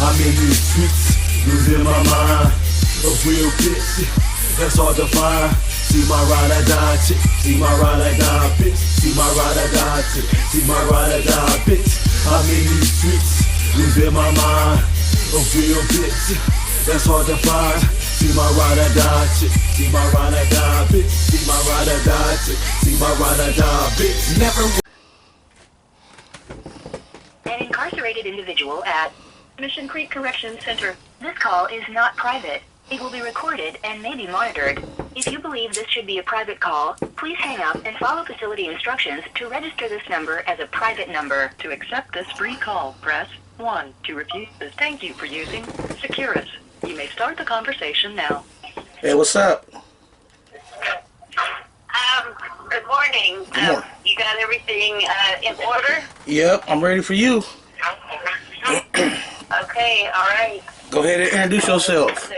I'm in these streets, losing my mind. A real bitch, that's hard to find. See my ride or die chick, see my ride or die bitch, see my ride or die chick, see my ride or die bitch. I'm in these streets, losing my mind. A real bitch, that's hard to find. See my ride or die chick, see my ride or die bitch, see my ride or die chick, see my ride or die bitch. Never. An incarcerated individual at Mission Creek Correction Center. This call is not private. It will be recorded and may be monitored. If you believe this should be a private call, please hang up and follow facility instructions to register this number as a private number. To accept this free call, press 1. To refuse this, thank you for using Securus. You may start the conversation now. Hey, what's up? Good morning. Good morning. You got everything in order? Yep, I'm ready for you. Okay, all right. Go ahead and introduce yourself.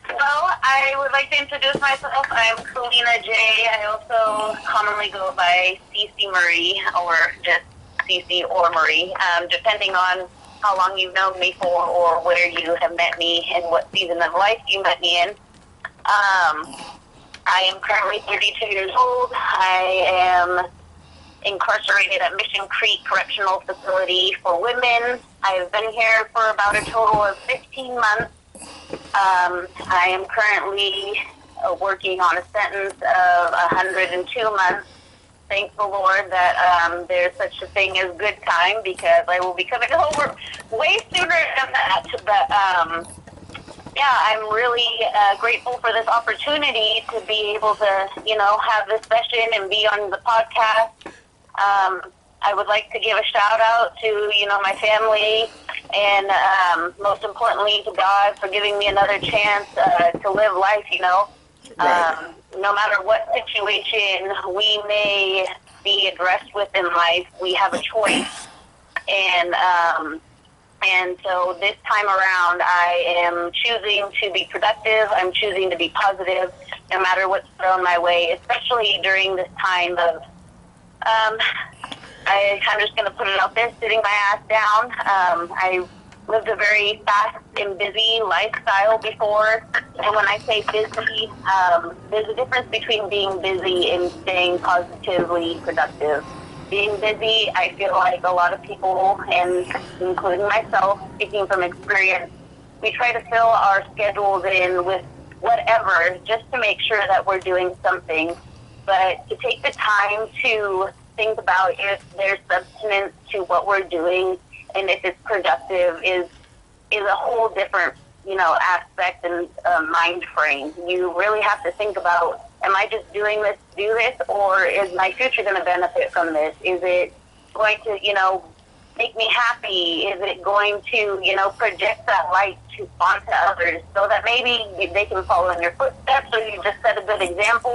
Well, I would like to introduce myself. I'm Selina J. I also commonly go by CC Marie or just CC or Marie, depending on how long you've known me for or where you have met me and what season of life you met me in. I am currently 32 years old. I am incarcerated at Mission Creek Correctional Facility for women. I've been here for about a total of 15 months. I am currently working on a sentence of 102 months. Thank the Lord that there's such a thing as good time, because I will be coming home way sooner than that. But yeah, I'm really grateful for this opportunity to be able to, have this session and be on the podcast. I would like to give a shout out to, my family and most importantly to God for giving me another chance to live life, Right. No matter what situation we may be addressed with in life, we have a choice. And so this time around, I am choosing to be productive. I'm choosing to be positive, no matter what's thrown my way, especially during this time of, I'm just going to put it out there, sitting my ass down. I lived a very fast and busy lifestyle before. And when I say busy, there's a difference between being busy and staying positively productive. Being busy, I feel like a lot of people, and including myself, speaking from experience, we try to fill our schedules in with whatever just to make sure that we're doing something. But to take the time to think about if there's substance to what we're doing and if it's productive is a whole different, aspect and mind frame. You really have to think about, am I just doing this to do this, or is my future going to benefit from this? Is it going to, make me happy? Is it going to, project that light onto others so that maybe they can follow in your footsteps, or you just set a good example,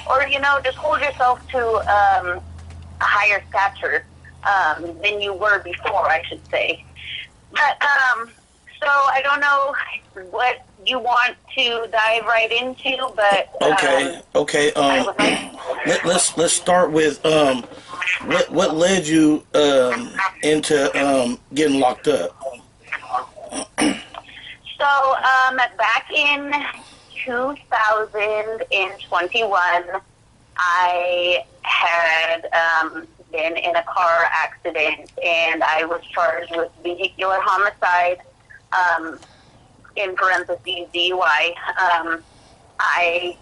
or, just hold yourself to a higher stature than you were before, I should say. But, so I don't know what you want to dive right into, but okay. Let's start with what led you into getting locked up. So back in 2021, I had been in a car accident, and I was charged with vehicular homicide, in parentheses DUI. I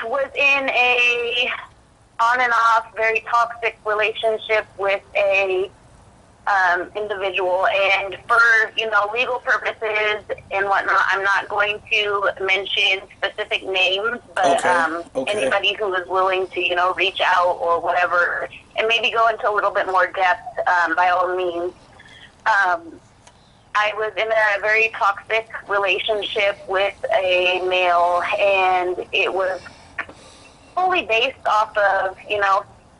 was in a on and off very toxic relationship with a individual, and for legal purposes and whatnot, I'm not going to mention specific names, but anybody who is willing to reach out or whatever, and maybe go into a little bit more depth, by all means. I was in a very toxic relationship with a male, and it was fully based off of,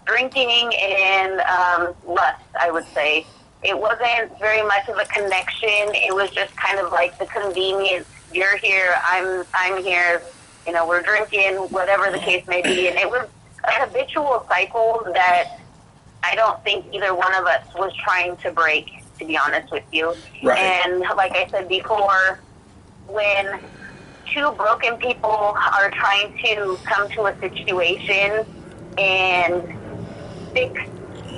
drinking and lust, I would say. It wasn't very much of a connection. It was just kind of like the convenience. You're here, I'm here, we're drinking, whatever the case may be. And it was a habitual cycle that I don't think either one of us was trying to break, to be honest with you. Right. And like I said before, when two broken people are trying to come to a situation and fix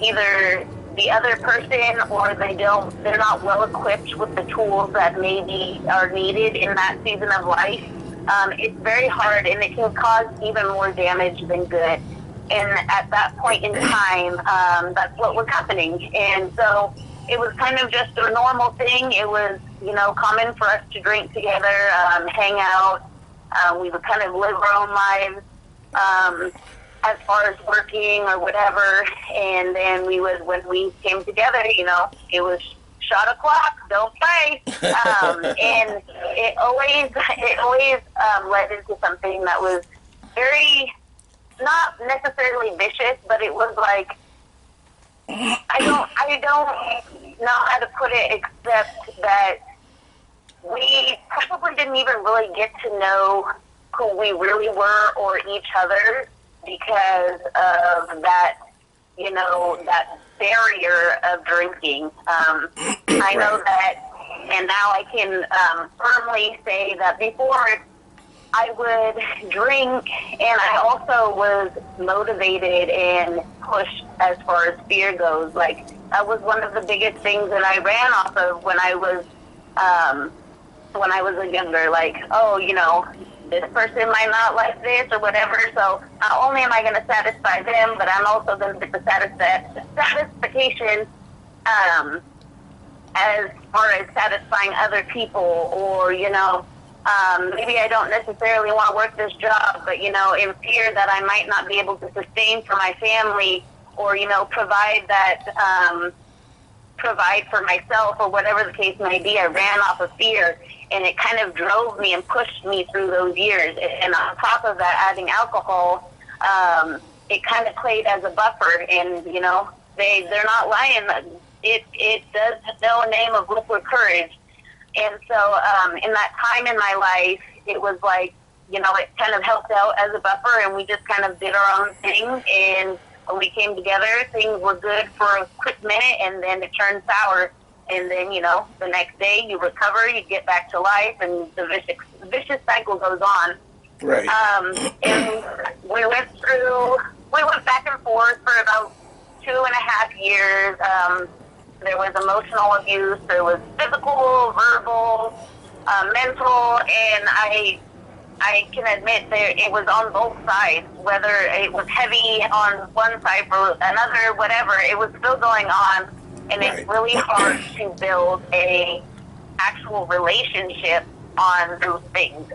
either the other person, or they're not well equipped with the tools that maybe are needed in that season of life, it's very hard, and it can cause even more damage than good. And at that point in time, that's what was happening. And so it was kind of just a normal thing. It was, common for us to drink together, hang out. We would kind of live our own lives, as far as working or whatever. And then when we came together, it was shot o'clock, don't play. And it always led into something that was very, not necessarily vicious, but it was like, I don't know how to put it, except that we probably didn't even really get to know who we really were or each other because of that, that barrier of drinking. I know that, and now I can firmly say that before I would drink, and I also was motivated and pushed as far as fear goes. Like, that was one of the biggest things that I ran off of when I was younger. Like, this person might not like this or whatever, so not only am I going to satisfy them, but I'm also going to get the satisfaction as far as satisfying other people, or, maybe I don't necessarily want to work this job, but, in fear that I might not be able to sustain for my family, or, provide for myself, or whatever the case may be. I ran off of fear, and it kind of drove me and pushed me through those years. And on top of that, adding alcohol, it kind of played as a buffer. And, they're not lying. It does know a name of liquid courage. And so in that time in my life, it was like, it kind of helped out as a buffer, and we just kind of did our own thing. And when we came together, things were good for a quick minute, and then it turned sour. And then, the next day you recover, you get back to life, and the vicious cycle goes on. Right. And we went back and forth for about 2.5 years. There was emotional abuse, there was physical, verbal, mental, and I can admit that it was on both sides. Whether it was heavy on one side or another, whatever, it was still going on. And it's really hard to build a actual relationship on those things.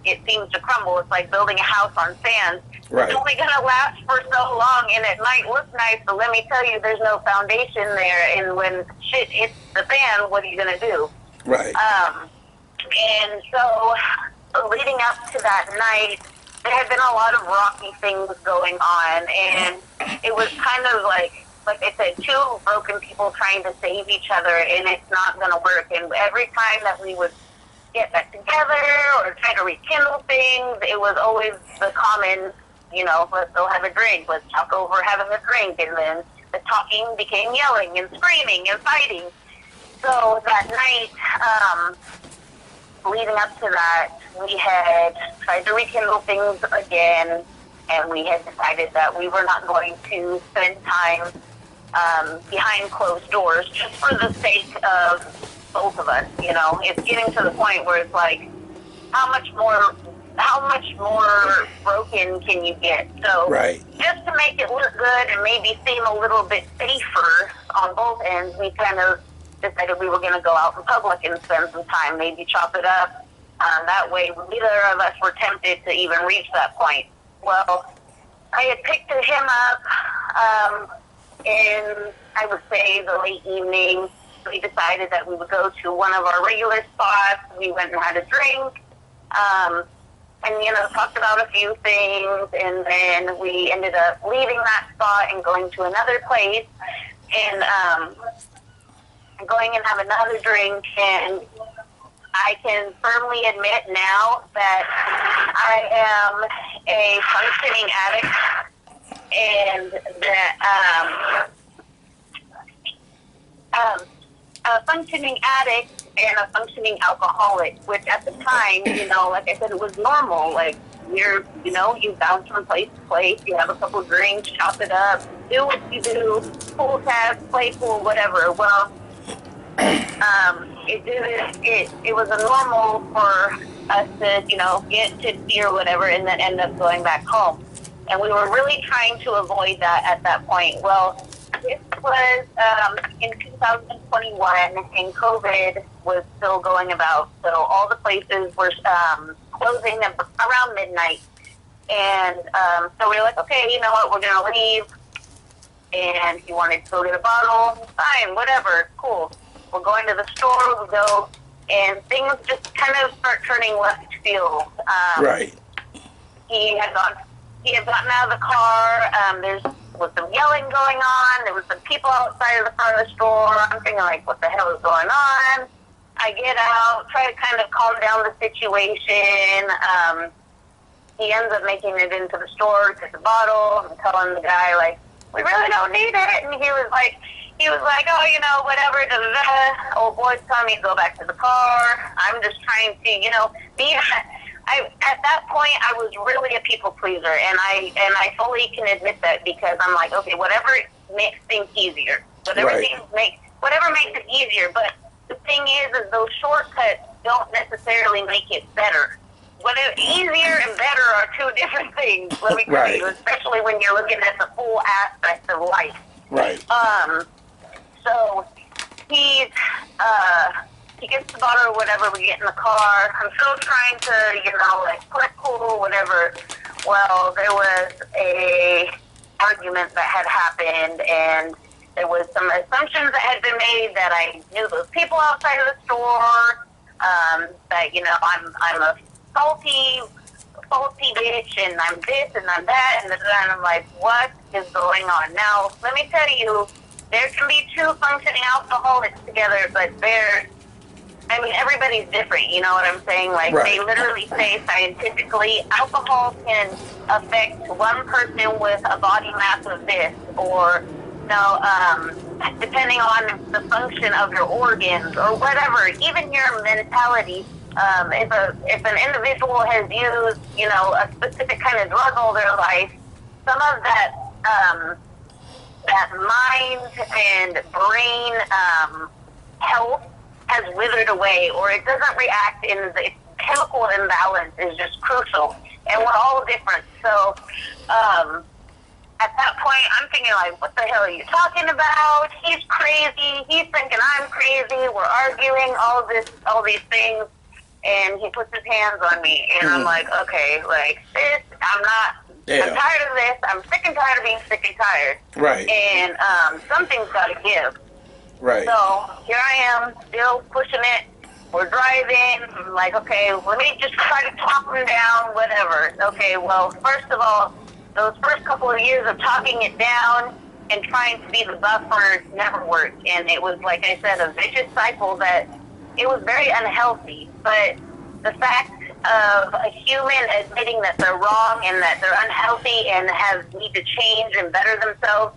It seems to crumble. It's like building a house on sand. Right. It's only going to last for so long, and it might look nice, but let me tell you, there's no foundation there. And when shit hits the fan, what are you going to do? Right. And so, leading up to that night, there had been a lot of rocky things going on, and it was kind of like I said, two broken people trying to save each other, and it's not going to work. And every time that we would get back together or try to rekindle things, it was always the common, let's go have a drink, let's talk over having a drink, and then the talking became yelling and screaming and fighting. So that night, leading up to that, we had tried to rekindle things again, and we had decided that we were not going to spend time behind closed doors just for the sake of both of us. It's getting to the point where it's like, how much more broken can you get? So just to make it look good and maybe seem a little bit safer on both ends, we kind of decided we were going to go out in public and spend some time, maybe chop it up. That way, neither of us were tempted to even reach that point. Well, I had picked him up in, I would say, the late evening. We decided that we would go to one of our regular spots. We went and had a drink, and, talked about a few things, and then we ended up leaving that spot and going to another place, and going and have another drink. And I can firmly admit now that I am a functioning addict, and that a functioning addict and a functioning alcoholic, which at the time, like I said, it was normal. Like, you bounce from place to place, you have a couple of drinks, chop it up, do what you do, pool tabs, play pool, whatever. Well, it was a normal for us to, get tipsy or whatever and then end up going back home. And we were really trying to avoid that at that point. Well, this was in 2021, and COVID was still going about. So all the places were closing around midnight. And so we were like, okay, you know what, we're going to leave. And he wanted to go get a bottle. Fine, whatever, cool. We're going to the store, we go, and things just kind of start turning left field. Right. He had gotten out of the car. There was some yelling going on. There was some people outside of the front of the store. I'm thinking, like, what the hell is going on? I get out, try to kind of calm down the situation. He ends up making it into the store, gets a bottle. I'm telling the guy, like, we really don't need it. And he was like, oh, whatever. Da, da, da. Old boy's telling me to go back to the car. I'm just trying to, be. At that point, I was really a people pleaser, and I fully can admit that, because I'm like, okay, whatever makes things easier, whatever makes it easier. But the thing is those shortcuts don't necessarily make it better. Easier and better are two different things. Let me tell you, especially when you're looking at the full aspect of life. Right. So he gets the bottle or whatever, we get in the car. I'm still trying to, play cool, whatever. Well, there was a argument that had happened, and there was some assumptions that had been made that I knew those people outside of the store, that, I'm a salty bitch, and I'm this, and I'm that, and I'm like, what is going on? Now, let me tell you, there can be two functioning alcoholics together, but everybody's different, you know what I'm saying? Like, They literally say scientifically, alcohol can affect one person with a body mass of this, or, depending on the function of your organs, or whatever, even your mentality. If an individual has used, a specific kind of drug all their life, some of that mind and brain health has withered away, or it doesn't react, in the chemical imbalance is just crucial, and we're all different. So at that point, I'm thinking, like, what the hell are you talking about? He's crazy. He's thinking I'm crazy. We're arguing all these things, and he puts his hands on me, and I'm like, okay, like, this, I'm tired of this. I'm sick and tired of being sick and tired. Right. And something's got to give. Right. So here I am, still pushing it. We're driving. I'm like, okay, let me just try to talk him down, whatever. Okay, well, first of all, those first couple of years of talking it down and trying to be the buffer never worked. And it was, like I said, a vicious cycle that it was very unhealthy. But the fact of a human admitting that they're wrong and that they're unhealthy and need to change and better themselves,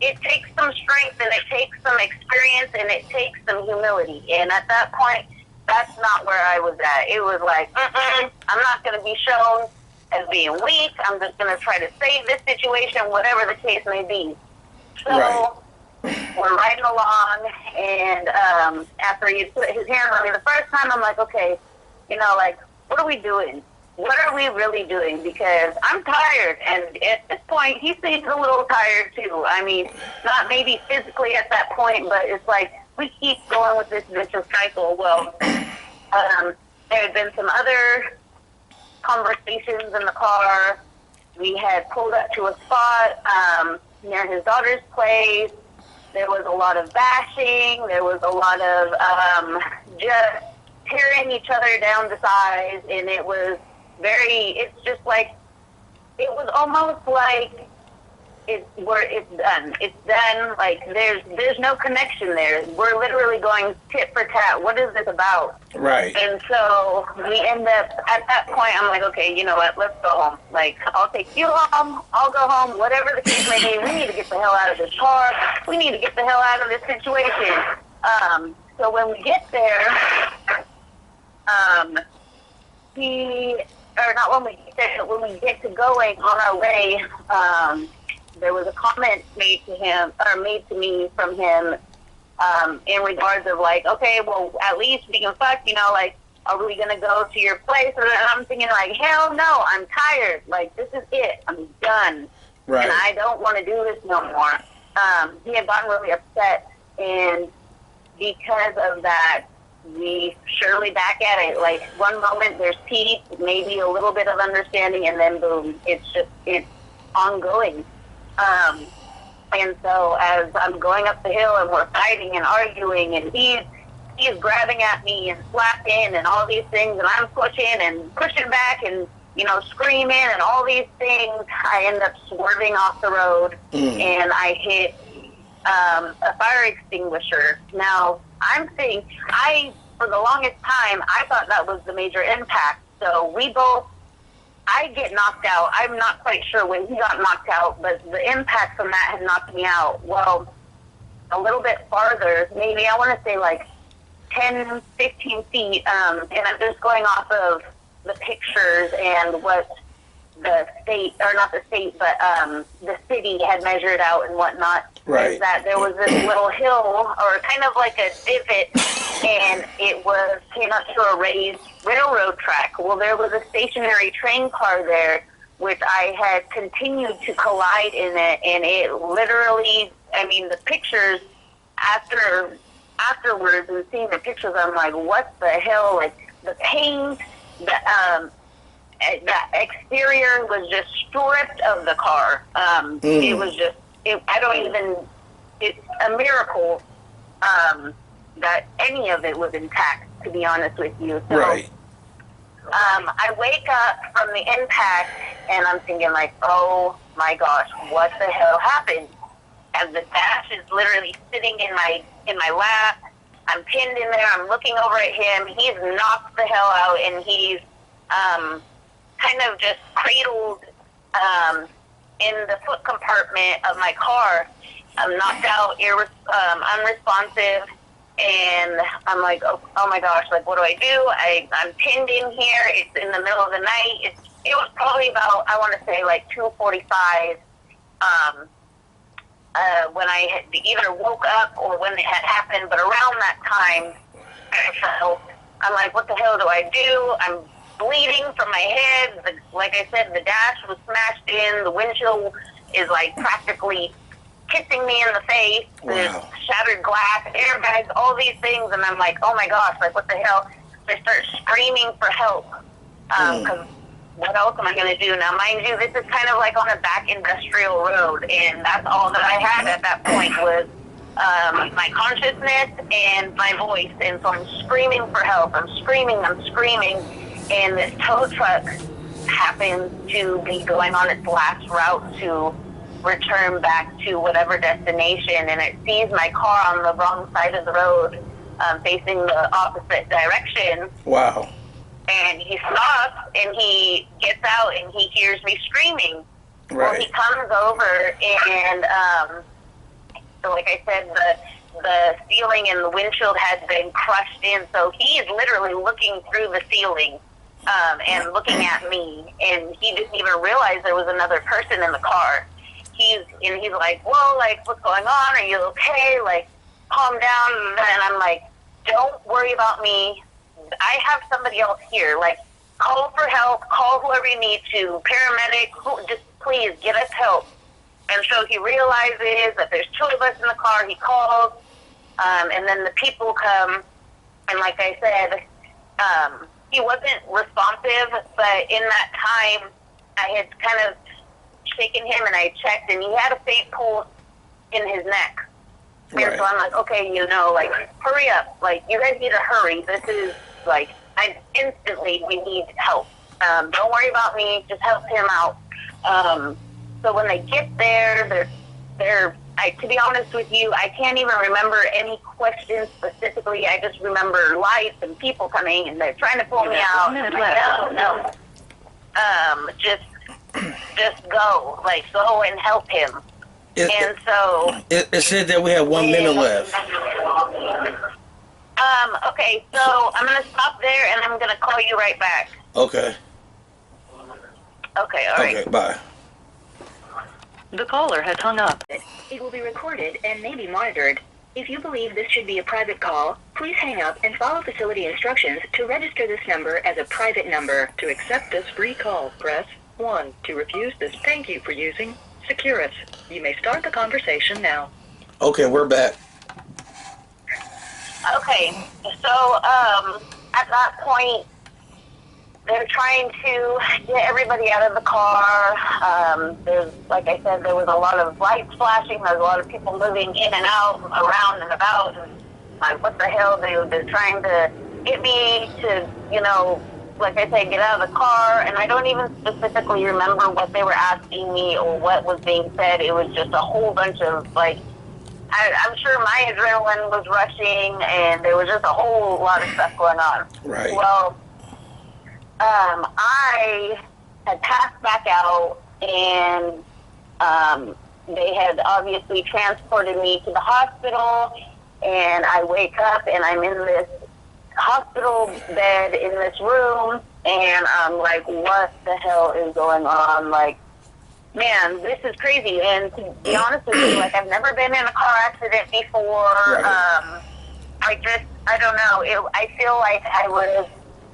it takes some strength, and it takes some experience, and it takes some humility. And at that point, that's not where I was at. It was like, I'm not going to be shown as being weak. I'm just going to try to save this situation, whatever the case may be. So we're riding along, and after he put his hand on me the first time, I'm like, okay, what are we doing? What are we really doing? Because I'm tired, and at this point, he seems a little tired too. I mean, not maybe physically at that point, but it's like we keep going with this vicious cycle. Well, there had been some other conversations in the car. We had pulled up to a spot near his daughter's place. There was a lot of bashing. There was a lot of just tearing each other down to size, and it was it was almost like it's done. It's done. Like there's no connection there. We're literally going tit for tat. What is this about? Right. And so we end up at that point. I'm like, okay, you know what? Let's go home. Like I'll take you home. I'll go home. Whatever the case may be. We need to get the hell out of this car. We need to get the hell out of this situation. So when we get there, not when we get there, but when we get to going on our way, there was a comment made to me from him, in regards of like, okay, well, at least we can fuck, like, are we going to go to your place? And I'm thinking like, hell no, I'm tired. Like, this is it. I'm done. Right. And I don't want to do this no more. He had gotten really upset, and because of that, we surely back at it. Like, one moment there's peace, maybe a little bit of understanding, and then boom, it's ongoing. And so as I'm going up the hill and we're fighting and arguing, and he's grabbing at me and slapping and all these things, and I'm pushing and pushing back and, screaming and all these things, I end up swerving off the road, and I hit a fire extinguisher. Now, for the longest time, I thought that was the major impact. So I get knocked out. I'm not quite sure when he got knocked out, but the impact from that had knocked me out. Well, a little bit farther, maybe I want to say like 10, 15 feet, and I'm just going off of the pictures and what the state, or not the state, but the city had measured out and whatnot. Right. Is that there was this little hill, or kind of like a divot, and it came up to a raised railroad track. Well, there was a stationary train car there, which I had continued to collide in it, and it literally, the pictures afterwards and seeing the pictures, I'm like, what the hell? Like, the paint, the exterior was just stripped of the car. It was just, it's a miracle that any of it was intact, to be honest with you. So, right. I wake up from the impact, and I'm thinking like, oh my gosh, what the hell happened? And the dash is literally sitting in my lap. I'm pinned in there. I'm looking over at him. He's knocked the hell out, and he's kind of just cradled in the foot compartment of my car. I'm knocked out, unresponsive, and I'm like, oh my gosh, like, what do I do? I'm pinned in here. It's in the middle of the night. It was probably about, I want to say, like 2:45 when I had either woke up or when it had happened. But around that time, I'm like, what the hell do I do? I'm bleeding from my head. Like I said, the dash was smashed in. The windshield is like practically kissing me in the face. Wow. There's shattered glass, airbags, all these things, and I'm like, oh my gosh, like, what the hell? So I start screaming for help, because what else am I going to do? Now, mind you, this is kind of like on a back industrial road, and that's all that I had at that point was my consciousness and my voice, and so I'm screaming for help. I'm screaming, and this tow truck happens to be going on its last route to return back to whatever destination, and it sees my car on the wrong side of the road, facing the opposite direction. Wow. And he stops, and he gets out, and he hears me screaming. Right. Well, he comes over, and so like I said, the ceiling and the windshield had been crushed in, so he is literally looking through the ceiling and looking at me, and he didn't even realize there was another person in the car. He's like, whoa, like, what's going on? Are you okay? Like, calm down. And I'm like, don't worry about me. I have somebody else here. Like, call for help. Call whoever you need to. Paramedic. Just please get us help. And so he realizes that there's two of us in the car. He calls, and then the people come. And like I said, he wasn't responsive, but in that time, I had kind of shaken him, and I checked, and he had a faint pulse in his neck. And Right. so I'm like, okay, like, hurry up. Like, you guys need to hurry. This is, like, we need help. Don't worry about me. Just help him out. So when they get there, to be honest with you, I can't even remember any questions specifically. I just remember lights and people coming, and they're trying to pull me out. No. Just go. Like, go and help him. It said that we have 1 minute left. Okay, so I'm going to stop there, and I'm going to call you right back. Okay. Okay, all right. Okay, bye. The caller has hung up. It will be recorded and may be monitored. If you believe this should be a private call, please hang up and follow facility instructions to register this number as a private number. To accept this free call, press 1. To refuse this, thank you for using Securus. You may start the conversation now. Okay, we're back. Okay, so at that point, they're trying to get everybody out of the car. There's, like I said, there was a lot of lights flashing. There's a lot of people moving in and out, around and about. And like, what the hell? They're trying to get me to, like I said, get out of the car. And I don't even specifically remember what they were asking me or what was being said. It was just a whole bunch of, I'm sure my adrenaline was rushing, and there was just a whole lot of stuff going on. Right. Well, I had passed back out, and they had obviously transported me to the hospital, and I wake up, and I'm in this hospital bed in this room, and I'm like, what the hell is going on? Like, man, this is crazy. And to be honest with you, I've never been in a car accident before. Right. I don't know. I feel like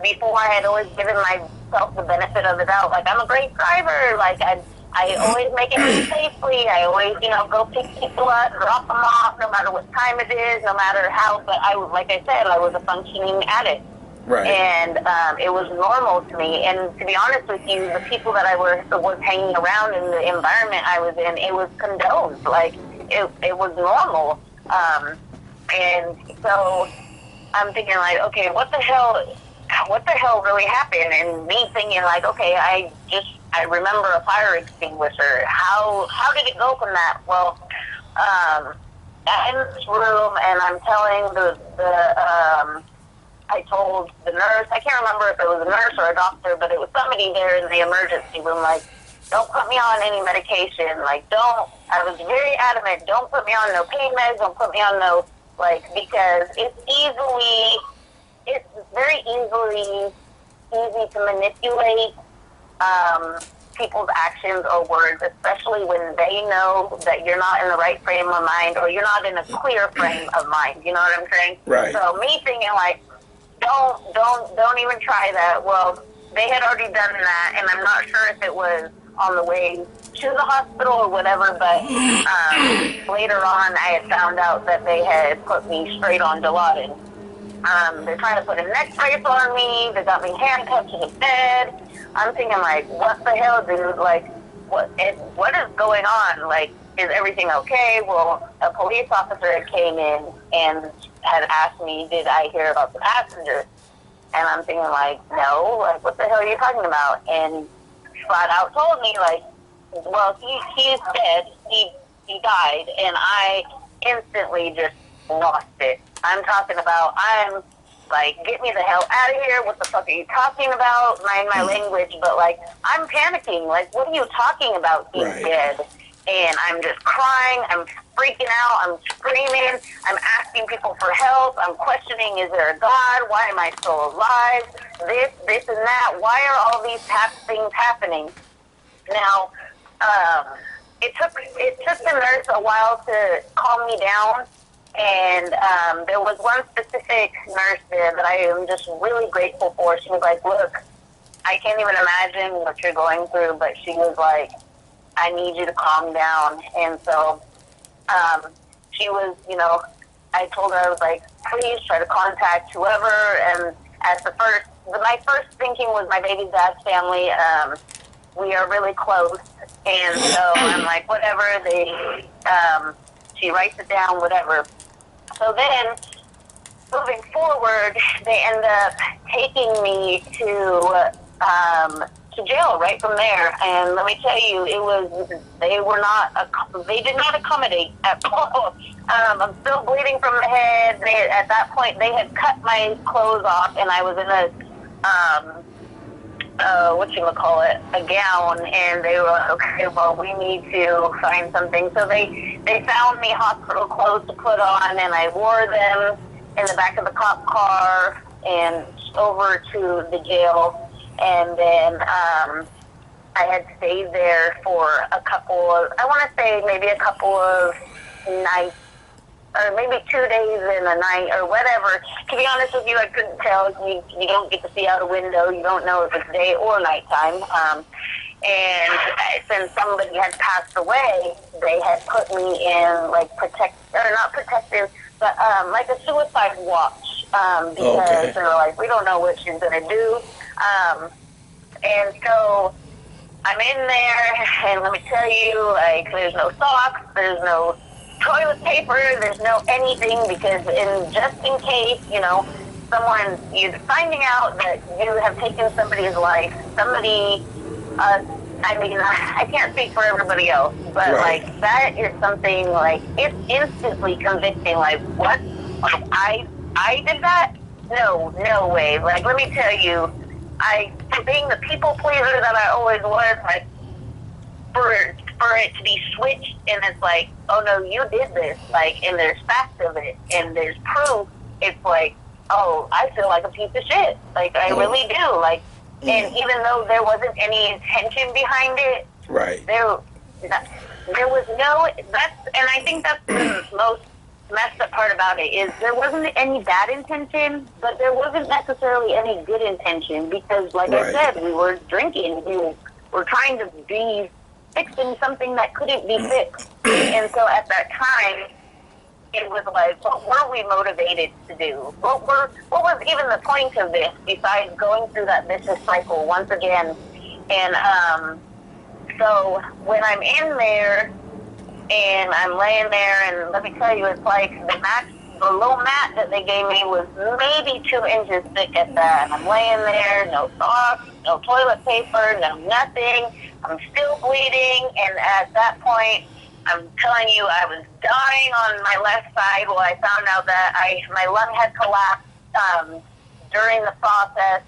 before I had always given myself the benefit of the doubt. Like, I'm a great driver. Like, I always make it safely. I always, go pick people up, drop them off, no matter what time it is, no matter how. But like I said, I was a functioning addict. Right. And it was normal to me. And to be honest with you, the people that I was hanging around in the environment I was in, it was condoned. Like, it was normal. And so I'm thinking, like, okay, what the hell really happened? And me thinking, like, okay, I remember a fire extinguisher. How did it go from that? Well, I'm in this room, and I'm telling I told the nurse, I can't remember if it was a nurse or a doctor, but it was somebody there in the emergency room, like, don't put me on any medication. Like, I was very adamant, don't put me on no pain meds, don't put me on no, because it's very easy to manipulate people's actions or words, especially when they know that you're not in the right frame of mind, or you're not in a clear frame of mind. You know what I'm saying? Right. So me thinking, like, don't even try that. Well, they had already done that, and I'm not sure if it was on the way to the hospital or whatever, but later on I had found out that they had put me straight on Dilaudid. They're trying to put a neck brace on me. They got me handcuffed to the bed. I'm thinking, like, what the hell, dude? Like, what is going on? Like, is everything okay? Well, a police officer had came in and had asked me, did I hear about the passenger? And I'm thinking, like, no, like, what the hell are you talking about? And flat out told me, like, well, he's dead. He died. And I instantly just lost it. I'm talking about, I'm like, get me the hell out of here. What the fuck are you talking about? Mind my language, but, like, I'm panicking. Like, what are you talking about? He's dead. And I'm just crying. I'm freaking out. I'm screaming. I'm asking people for help. I'm questioning, is there a God? Why am I still alive? This, and that. Why are all these things happening? Now, it took the nurse a while to calm me down. And there was one specific nurse there that I am just really grateful for. She was like, look, I can't even imagine what you're going through, but she was like, I need you to calm down. And so she was, I told her, I was like, please try to contact whoever. And my first thinking was my baby's dad's family. We are really close. And so I'm like, whatever. She writes it down, whatever. So then, moving forward, they end up taking me to to jail right from there. And let me tell you, they did not accommodate at all. I'm still bleeding from the head. At that point, they had cut my clothes off, and I was in a gown, and they were like, okay, well, we need to find something. So they found me hospital clothes to put on, and I wore them in the back of the cop car and over to the jail. And then I had stayed there for a couple of, I want to say maybe a couple of nights, or maybe 2 days and a night, or whatever. To be honest with you, I couldn't tell. You don't get to see out a window. You don't know if it's day or nighttime. And since somebody had passed away, they had put me in, like, not protective, but like a suicide watch. Because they were like, we don't know what she's going to do. And so I'm in there, and let me tell you, like, there's no socks, there's no toilet paper, there's no anything, because just in case, you're finding out that you have taken somebody's life, I can't speak for everybody else, but right. like, that is something, like, it's instantly convicting. Like, what? Like, I did that? No way. Like, let me tell you, for being the people pleaser that I always was, like, for it to be switched, and it's like, oh no, you did this, like, and there's facts of it, and there's proof, it's like, oh, I feel like a piece of shit. Like, I really do. Like, and even though there wasn't any intention behind it, right, there was no, and I think that's the most messed up part about it, is there wasn't any bad intention, but there wasn't necessarily any good intention, because, like I said, we were drinking, we were trying to be fixing something that couldn't be fixed. And so at that time, it was like, what were we motivated to do? What was even the point of this, besides going through that vicious cycle once again? And so when I'm in there, and I'm laying there, and let me tell you, it's like the low mat that they gave me was maybe 2 inches thick at that. And I'm laying there, no socks, no toilet paper, no nothing. I'm still bleeding, and at that point, I'm telling you, I was dying on my left side. Well, I found out that my lung had collapsed during the process,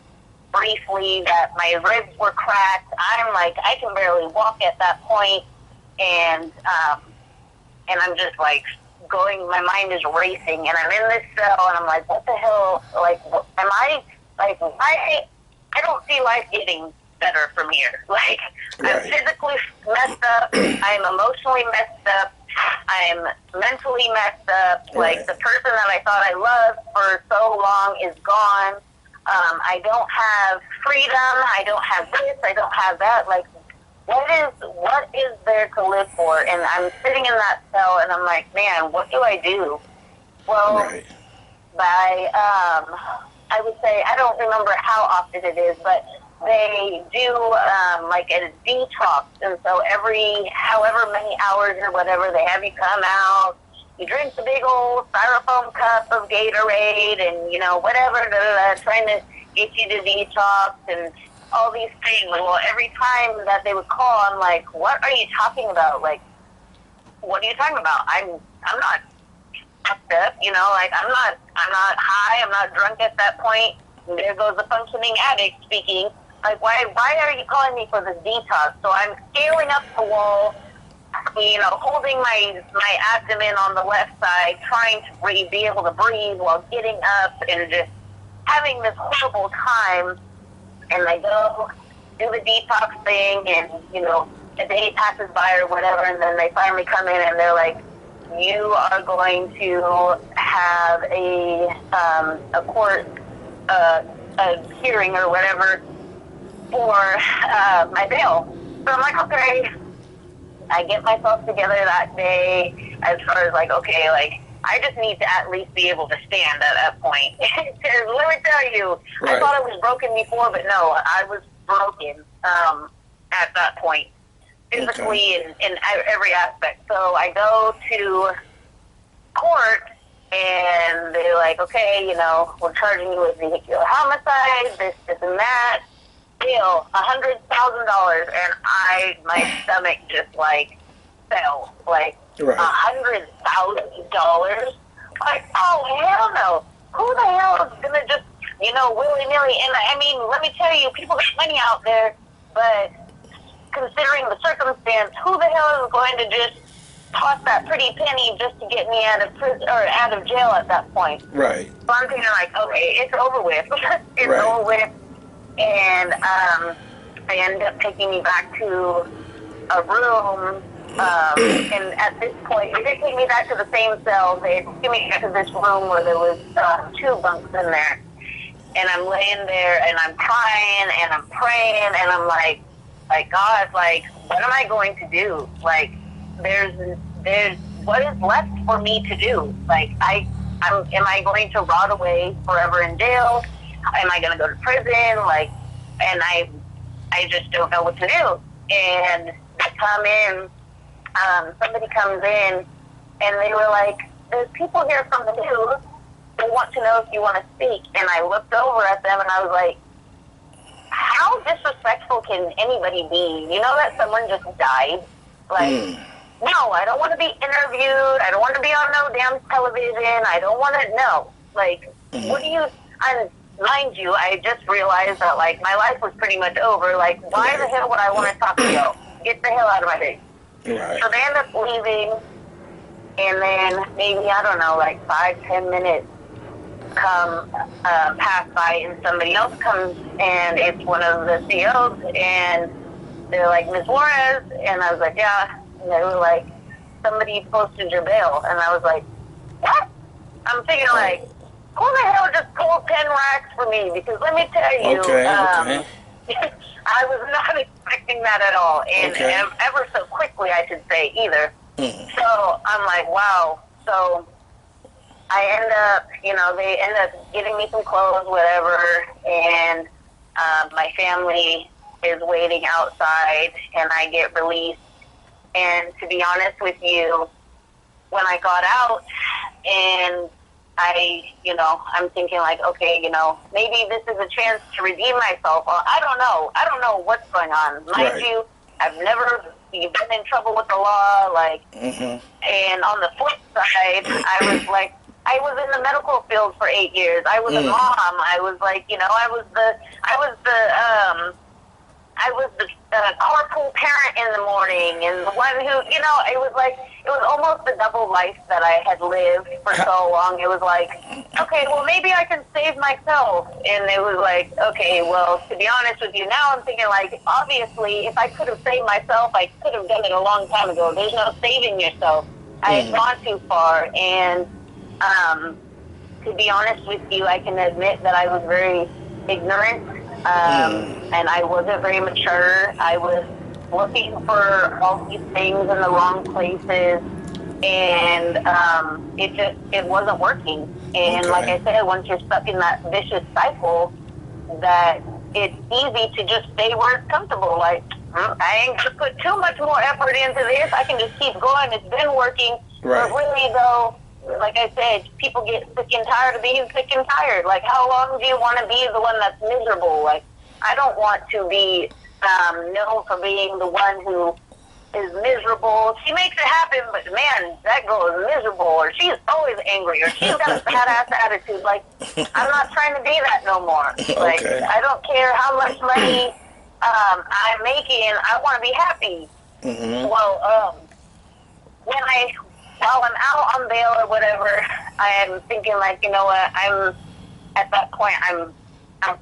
briefly, that my ribs were cracked. I'm like, I can barely walk at that point, and I'm just like my mind is racing, and I'm in this cell, and I'm like, what the hell? Like, am I, like, I don't see life getting better from here. Like, I'm physically messed up, I'm emotionally messed up, I'm mentally messed up. Like, the person that I thought I loved for so long is gone. I don't have freedom, I don't have this, I don't have that. Like, what is there to live for? And I'm sitting in that cell, and I'm like, man, what do I do? Well, I would say, I don't remember how often it is, but they do like a detox, and so however many hours or whatever, they have you come out, you drink the big old styrofoam cup of Gatorade, and whatever, trying to get you to detox and all these things. Well, every time that they would call, I'm like, what are you talking about? Like, what are you talking about? I'm not fucked up, like, I'm not high, I'm not drunk at that point. There goes the functioning addict speaking. Like, why are you calling me for this detox? So I'm scaling up the wall, holding my abdomen on the left side, trying to be able to breathe while getting up, and just having this horrible time. And I go do the detox thing, and, a day passes by or whatever, and then they finally come in, and they're like, you are going to have a court a hearing or whatever for my bail. So I'm like, okay. I get myself together that day, as far as like, okay, like, I just need to at least be able to stand at that point. Because let me tell you, I thought I was broken before, but no, I was broken at that point, physically in every aspect. So I go to court, and they're like, okay, we're charging you with vehicular homicide, this and that. bail, $100,000, and my stomach just like fell, like Right. $100,000. Like, oh hell no! Who the hell is gonna just, willy nilly? And I mean, let me tell you, people got money out there, but considering the circumstance, who the hell is going to just toss that pretty penny just to get me out of prison or out of jail at that point? Right. So I'm thinking like, okay, it's over with. It's Right. over with. And they ended up taking me back to a room. And at this point, they didn't take me back to the same cell. They took me back to this room where there was 2 bunks in there. And I'm laying there and I'm crying and I'm praying and I'm like God, like, what am I going to do? Like, there's what is left for me to do? Like, am I going to rot away forever in jail? Am I going to go to prison? Like, and I just don't know what to do. And they come in, somebody comes in, and they were like, there's people here from the news. They want to know if you want to speak. And I looked over at them and I was like, how disrespectful can anybody be? You know that someone just died? Like, no, I don't want to be interviewed. I don't want to be on no damn television. I don't want to know. Like, what do you... And mind you, I just realized that, like, my life was pretty much over. Like, why the hell would I want to talk to you? Get the hell out of my face. Right. So they end up leaving, and then maybe, I don't know, like 5-10 minutes pass by, and somebody else comes, and it's one of the COs, and they're like, Ms. Juarez, and I was like, yeah, and they were like, somebody posted your bail, and I was like, what? I'm thinking like, who the hell just pulled 10 racks for me? Because let me tell you, Okay. I was not expecting that at all, and ever so quickly, I should say, either. So I'm like, wow. So I end up, they end up getting me some clothes, whatever, and my family is waiting outside, and I get released. And to be honest with you, when I got out, and I'm thinking like, okay, maybe this is a chance to redeem myself. Well, I don't know. I don't know what's going on. Mind you, I've never been in trouble with the law, like, and on the flip side, I was in the medical field for 8 years. I was a mom. I was like, I was the carpool parent in the morning, and the one who, it was almost the double life that I had lived for so long. It was like, okay, well, maybe I can save myself. And it was like, okay, well, to be honest with you, now I'm thinking like, obviously, if I could have saved myself, I could have done it a long time ago. There's no saving yourself. I had gone too far. And to be honest with you, I can admit that I was very ignorant. And I wasn't very mature. I was looking for all these things in the wrong places, and it wasn't working. And like I said, once you're stuck in that vicious cycle, that it's easy to just stay where it's comfortable. Like, I ain't gonna put too much more effort into this. I can just keep going. It's been working. But really, though, like I said, people get sick and tired of being sick and tired. Like, how long do you want to be the one that's miserable? Like, I don't want to be known for being the one who is miserable. She makes it happen, but man, that girl is miserable, or she's always angry, or she's got a badass attitude. Like, I'm not trying to be that no more. Like, I don't care how much money I'm making. I want to be happy. Well, while I'm out on bail or whatever, I am thinking like, you know what? I'm at that point. I'm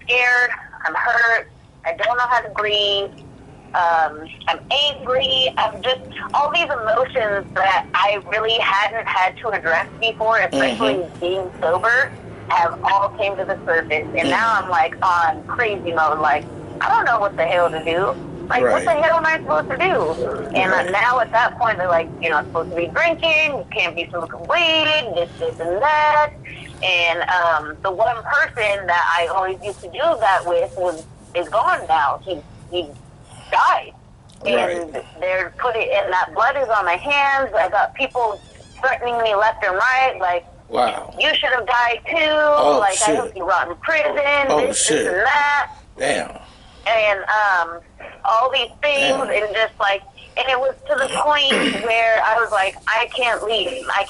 scared. I'm hurt. I don't know how to breathe. I'm angry. I'm just all these emotions that I really hadn't had to address before, especially being sober, have all came to the surface. And now I'm like on crazy mode. Like, I don't know what the hell to do. Like, what the hell am I supposed to do? And now at that point, they're like, you're not supposed to be drinking. You can't be smoking weed. This, and that. And the one person that I always used to do that with is gone now. He died. And they're putting, and that blood is on my hands. I got people threatening me left and right, like, you should have died too. I hope you rot in prison. This and that. Damn. and all these things, and just like, and it was to the point where I was like, I can't leave. I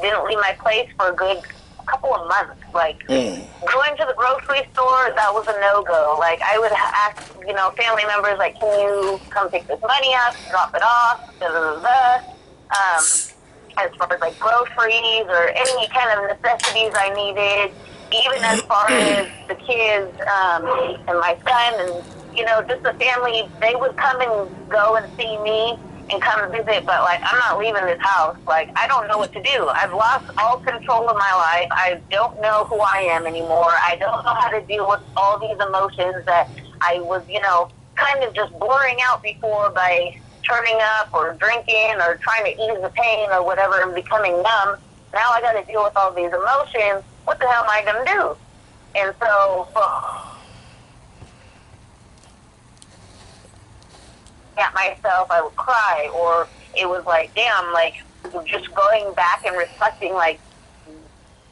didn't leave my place for a good couple of months. Like, going to the grocery store, that was a no-go. Like, I would ask, family members, like, can you come pick this money up, drop it off, da da da da. As far as, like, groceries or any kind of necessities I needed, even as far as the kids and my son and, just the family, they would come and go and see me and come and visit, but, like, I'm not leaving this house. Like, I don't know what to do. I've lost all control of my life. I don't know who I am anymore. I don't know how to deal with all these emotions that I was, kind of just blurring out before by turning up or drinking or trying to ease the pain or whatever and becoming numb. Now I got to deal with all these emotions. What the hell am I going to do? And so, at myself, I would cry, or it was like, damn, like, just going back and reflecting, like,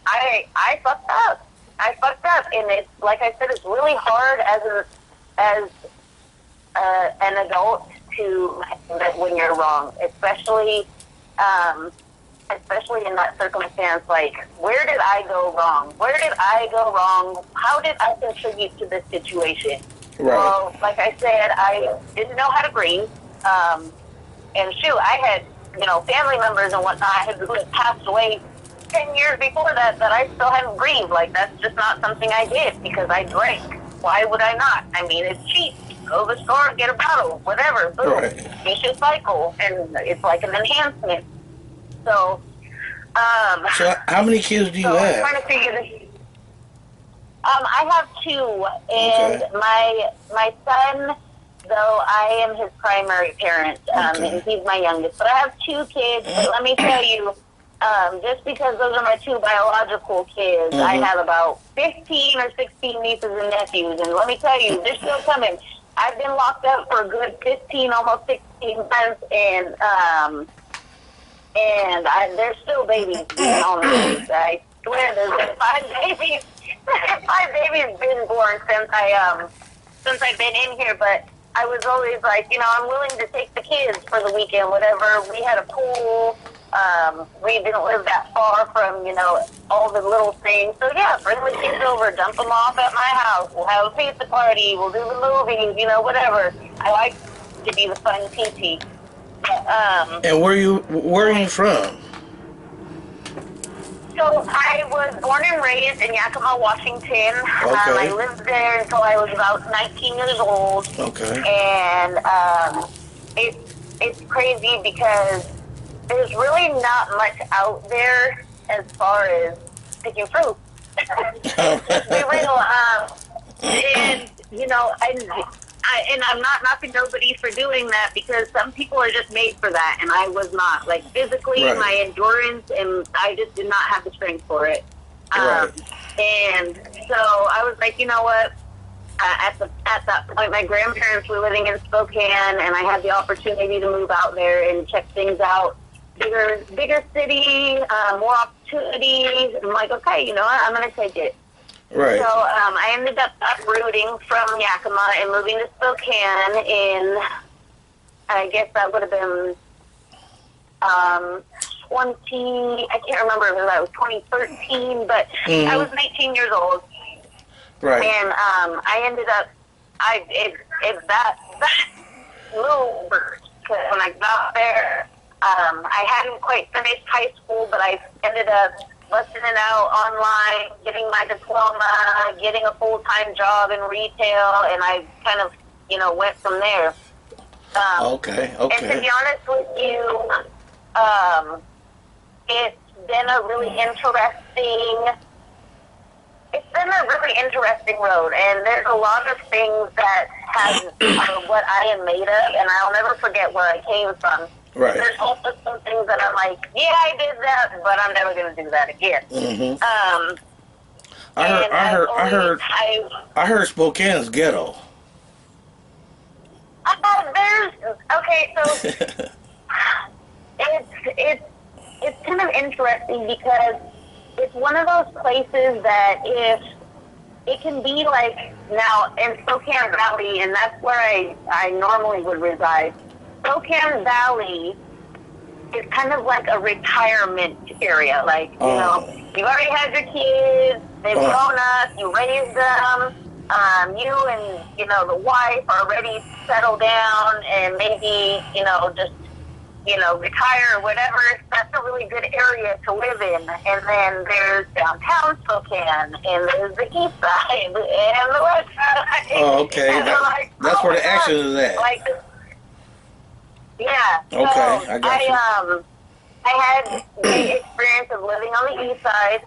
I fucked up. I fucked up, and it's, like I said, it's really hard as an adult to admit when you're wrong, especially in that circumstance. Like, where did I go wrong? Where did I go wrong? How did I contribute to this situation? Right. Well, like I said, I didn't know how to grieve. And shoot, I had, family members and whatnot who had passed away 10 years before that I still hadn't grieved. Like, that's just not something I did because I drank. Why would I not? I mean, it's cheap. Go to the store, get a bottle, whatever. Boom. Right. Vicious cycle. And it's like an enhancement. So, so how many kids do you I'm have? trying to figure this. I have two, and my son, though I am his primary parent, and he's my youngest, but I have two kids. But let me tell you, just because those are my two biological kids, I have about 15 or 16 nieces and nephews, and let me tell you, they're still coming. I've been locked up for a good 15, almost 16 months, and there's still babies being on the place. I swear, there's been 5 babies. 5 babies been born since I've been in here, but I was always like, I'm willing to take the kids for the weekend, whatever. We had a pool. We didn't live that far from, all the little things. So yeah, bring the kids over, dump them off at my house. We'll have a pizza party. We'll do the movies, whatever. I like to be the fun PT. And where are you from? So I was born and raised in Yakima, Washington. I lived there until I was about 19 years old. Okay. And it's crazy because there's really not much out there as far as picking fruit. Be real. And I'm not knocking nobody for doing that because some people are just made for that, and I was not. Like, physically, my endurance, and I just did not have the strength for it. And so I was like, you know what? At that point, my grandparents were living in Spokane, and I had the opportunity to move out there and check things out. Bigger city, more opportunities. I'm like, okay, you know what? I'm going to take it. Right. So I ended up uprooting from Yakima and moving to Spokane in, I guess that would have been I can't remember if that was 2013, but I was 19 years old. Right. And I ended up, that little burst, because when I got there, I hadn't quite finished high school, but I ended up busting it out online, getting my diploma, getting a full-time job in retail, and I kind of, went from there. Okay. And to be honest with you, it's been a really interesting road, and there's a lot of things that are what I am made of, and I'll never forget where I came from. Right. There's also some things that I'm like, yeah, I did that, but I'm never going to do that again. Mm-hmm. I heard Spokane's ghetto. So it's kind of interesting because it's one of those places that if it can be like now in Spokane Valley, and that's where I normally would reside. Spokane Valley is kind of like a retirement area. Like, you know, you've already had your kids, they've grown up, you raised them, you and, you know, the wife are ready to settle down and maybe, you know, just, you know, retire or whatever. That's a really good area to live in. And then there's downtown Spokane, and there's the east side, and the west side. Oh, okay. That's where the action is at. Like, yeah. Okay, So I got you. I had the experience of living on the east side,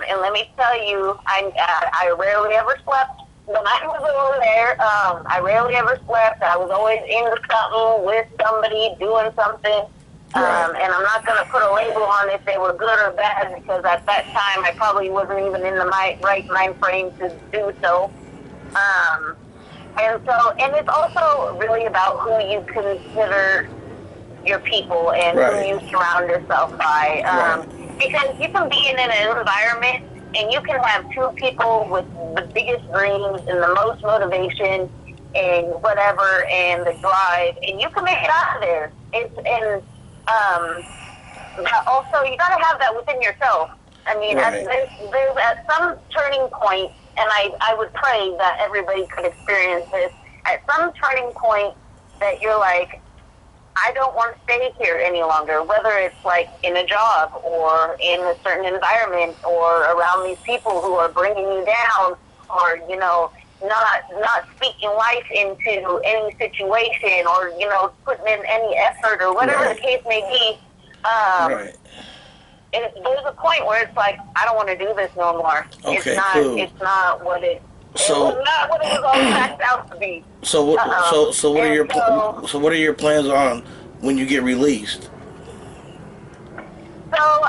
and let me tell you, I rarely ever slept when I was over there. I rarely ever slept. I was always into something, with somebody, doing something. Right. And I'm not going to put a label on if they were good or bad, because at that time I probably wasn't even in the right mind frame to do so. And it's also really about who you consider your people and who you surround yourself by. Because you can be in an environment and you can have two people with the biggest dreams and the most motivation and whatever and the drive, and you can make it out of there. But also you got to have that within yourself. I mean, there's at some turning point, and I would pray that everybody could experience this, at some turning point that you're like, I don't want to stay here any longer, whether it's like in a job or in a certain environment or around these people who are bringing you down, or, you know, not speaking life into any situation, or, you know, putting in any effort or whatever the case may be. There's a point where it's like, I don't want to do this no more. Okay, it's not what it not what it was all cracked out to be. So what are your plans on when you get released? So,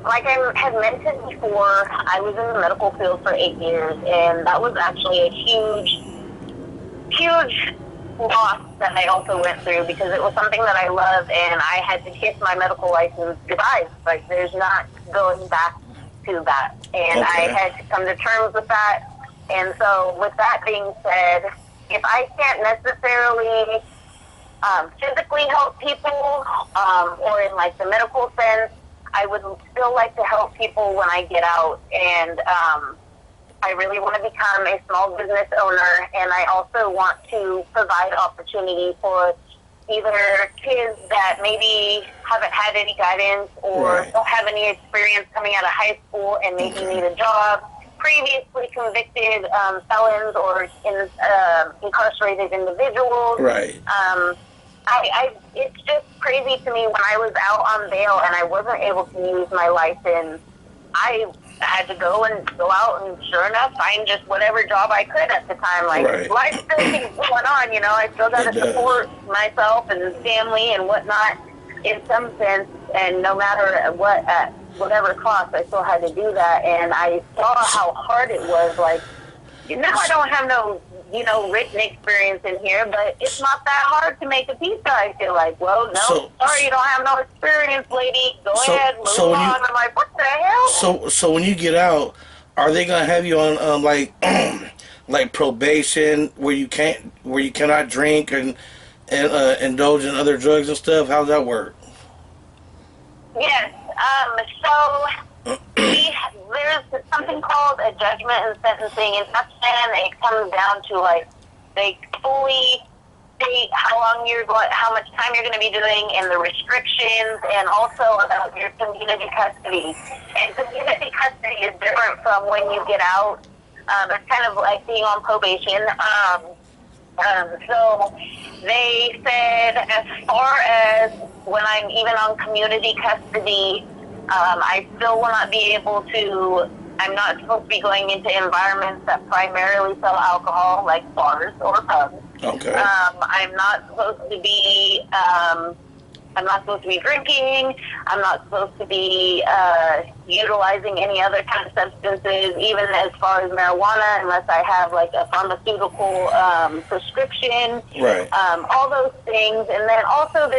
like I had mentioned before, I was in the medical field for 8 years, and that was actually a huge loss that I also went through, because it was something that I loved, and I had to kiss my medical license goodbye. Like, there's not going back to that. And I had to come to terms with that. And so with that being said, if I can't necessarily physically help people, or in like the medical sense, I would still like to help people when I get out. And I really want to become a small business owner, and I also want to provide opportunity for either kids that maybe haven't had any guidance or don't have any experience coming out of high school and maybe need a job, previously convicted felons or incarcerated individuals. It's just crazy to me, when I was out on bail and I wasn't able to use my license, I had to go out and sure enough find just whatever job I could at the time. Like, life still keeps going on, you know. I still got to support myself and family and whatnot in some sense, and no matter what, at whatever cost, I still had to do that. And I saw how hard it was. Like, you know, I don't have no, you know, written experience in here, but it's not that hard to make a pizza, I feel like. Well, no, sorry, you don't have no experience, lady. Go ahead, move on. I'm like, what the hell? So when you get out, are they gonna have you on like like probation, where you cannot drink and indulge in other drugs and stuff? How's that work? Yes. So there's something called a judgment and sentencing, and that's when it comes down to, like, they fully state how much time you're going to be doing, and the restrictions, and also about your community custody. And community custody is different from when you get out. It's kind of like being on probation. So they said, as far as when I'm even on community custody, I still will not be able to, I'm not supposed to be going into environments that primarily sell alcohol, like bars or pubs. I'm not supposed to be, drinking. I'm not supposed to be utilizing any other kind of substances, even as far as marijuana, unless I have like a pharmaceutical prescription. All those things. And then also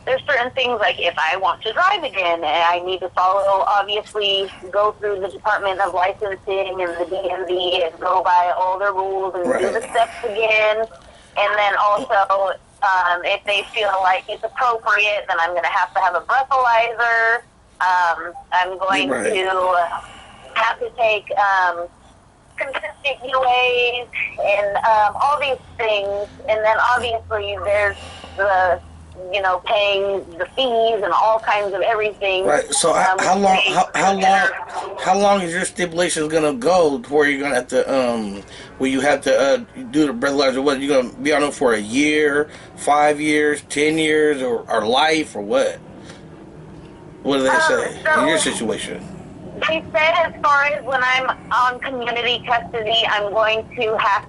there's certain things like if I want to drive again, I need to follow, obviously, go through the Department of Licensing and the DMV and go by all the rules and do the steps again. And then also, if they feel like it's appropriate, then I'm going to have a breathalyzer. I'm going to have to take consistent UAs and all these things. And then obviously there's the, paying the fees and all kinds of everything. Right. So how long is your stipulations gonna go to where you're gonna have to where you have to do the breathalyzer? What, you gonna be on it for a year, 5 years, 10 years, or life, or what? What do they say in your situation? They said as far as when I'm on community custody, I'm going to have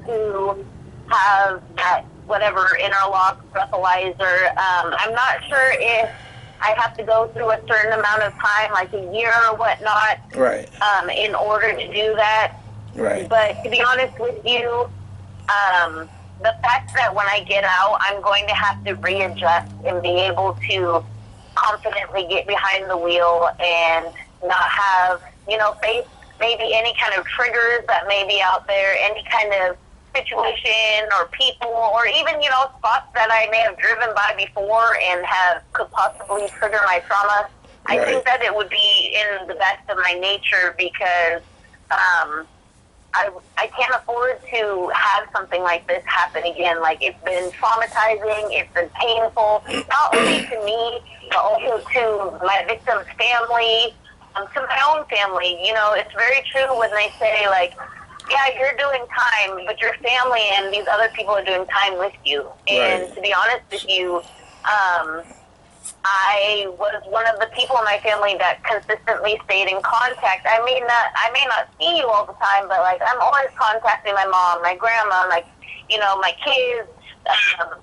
that whatever interlock breathalyzer. I'm not sure if I have to go through a certain amount of time, like a year or whatnot, right? In order to do that. Right. But to be honest with you, the fact that when I get out, I'm going to have to readjust and be able to confidently get behind the wheel and not have, face maybe any kind of triggers that may be out there, any kind of situation or people, or even, spots that I may have driven by before and could possibly trigger my trauma. I think that it would be in the best of my nature because I can't afford to have something like this happen again. Like, it's been traumatizing, it's been painful, not only to me, but also to my victim's family, to my own family. It's very true when they say, like, yeah, you're doing time, but your family and these other people are doing time with you. And to be honest with you, I was one of the people in my family that consistently stayed in contact. I may not see you all the time, but like I'm always contacting my mom, my grandma, like, my kids,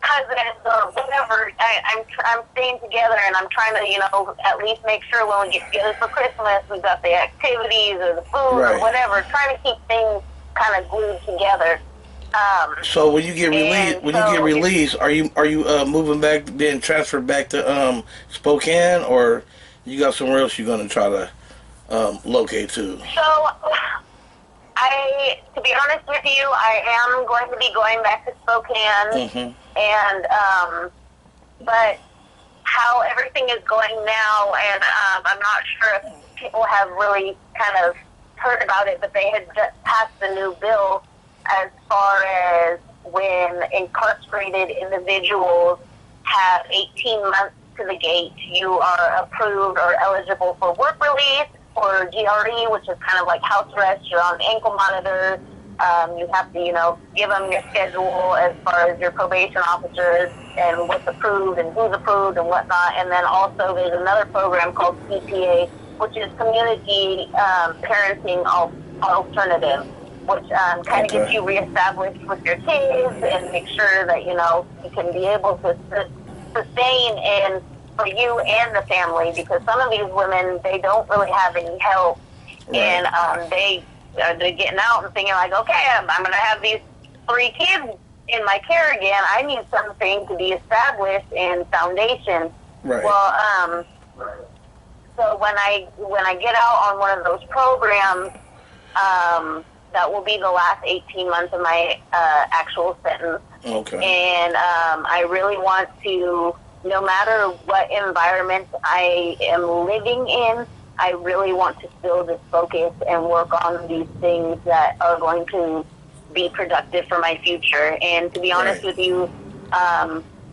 cousins, or whatever. I'm staying together, and I'm trying to, at least make sure when we get together for Christmas, we've got the activities or the food or whatever. Trying to keep things kind of glued together. So when you get released, are you moving back, being transferred back to Spokane, or you got somewhere else you're gonna try to locate to? So, to be honest with you, I am going to be going back to Spokane, and but how everything is going now, and I'm not sure if people have really kind of heard about it, but they had just passed a new bill as far as when incarcerated individuals have 18 months to the gate, you are approved or eligible for work release or GRE, which is kind of like house arrest. You're on ankle monitor. You have to, give them your schedule as far as your probation officers and what's approved and who's approved and whatnot. And then also there's another program called CPA, which is Community Parenting Alternative, which kind of gets you reestablished with your kids and make sure that, you can be able to sustain and for you and the family, because some of these women, they don't really have any help. And they're getting out and thinking like, okay, I'm going to have these 3 kids in my care again. I need something to be established and foundation. Well, so when I get out on one of those programs, that will be the last 18 months of my actual sentence. And I really want to, no matter what environment I am living in, I really want to still just focus and work on these things that are going to be productive for my future. And to be honest with you,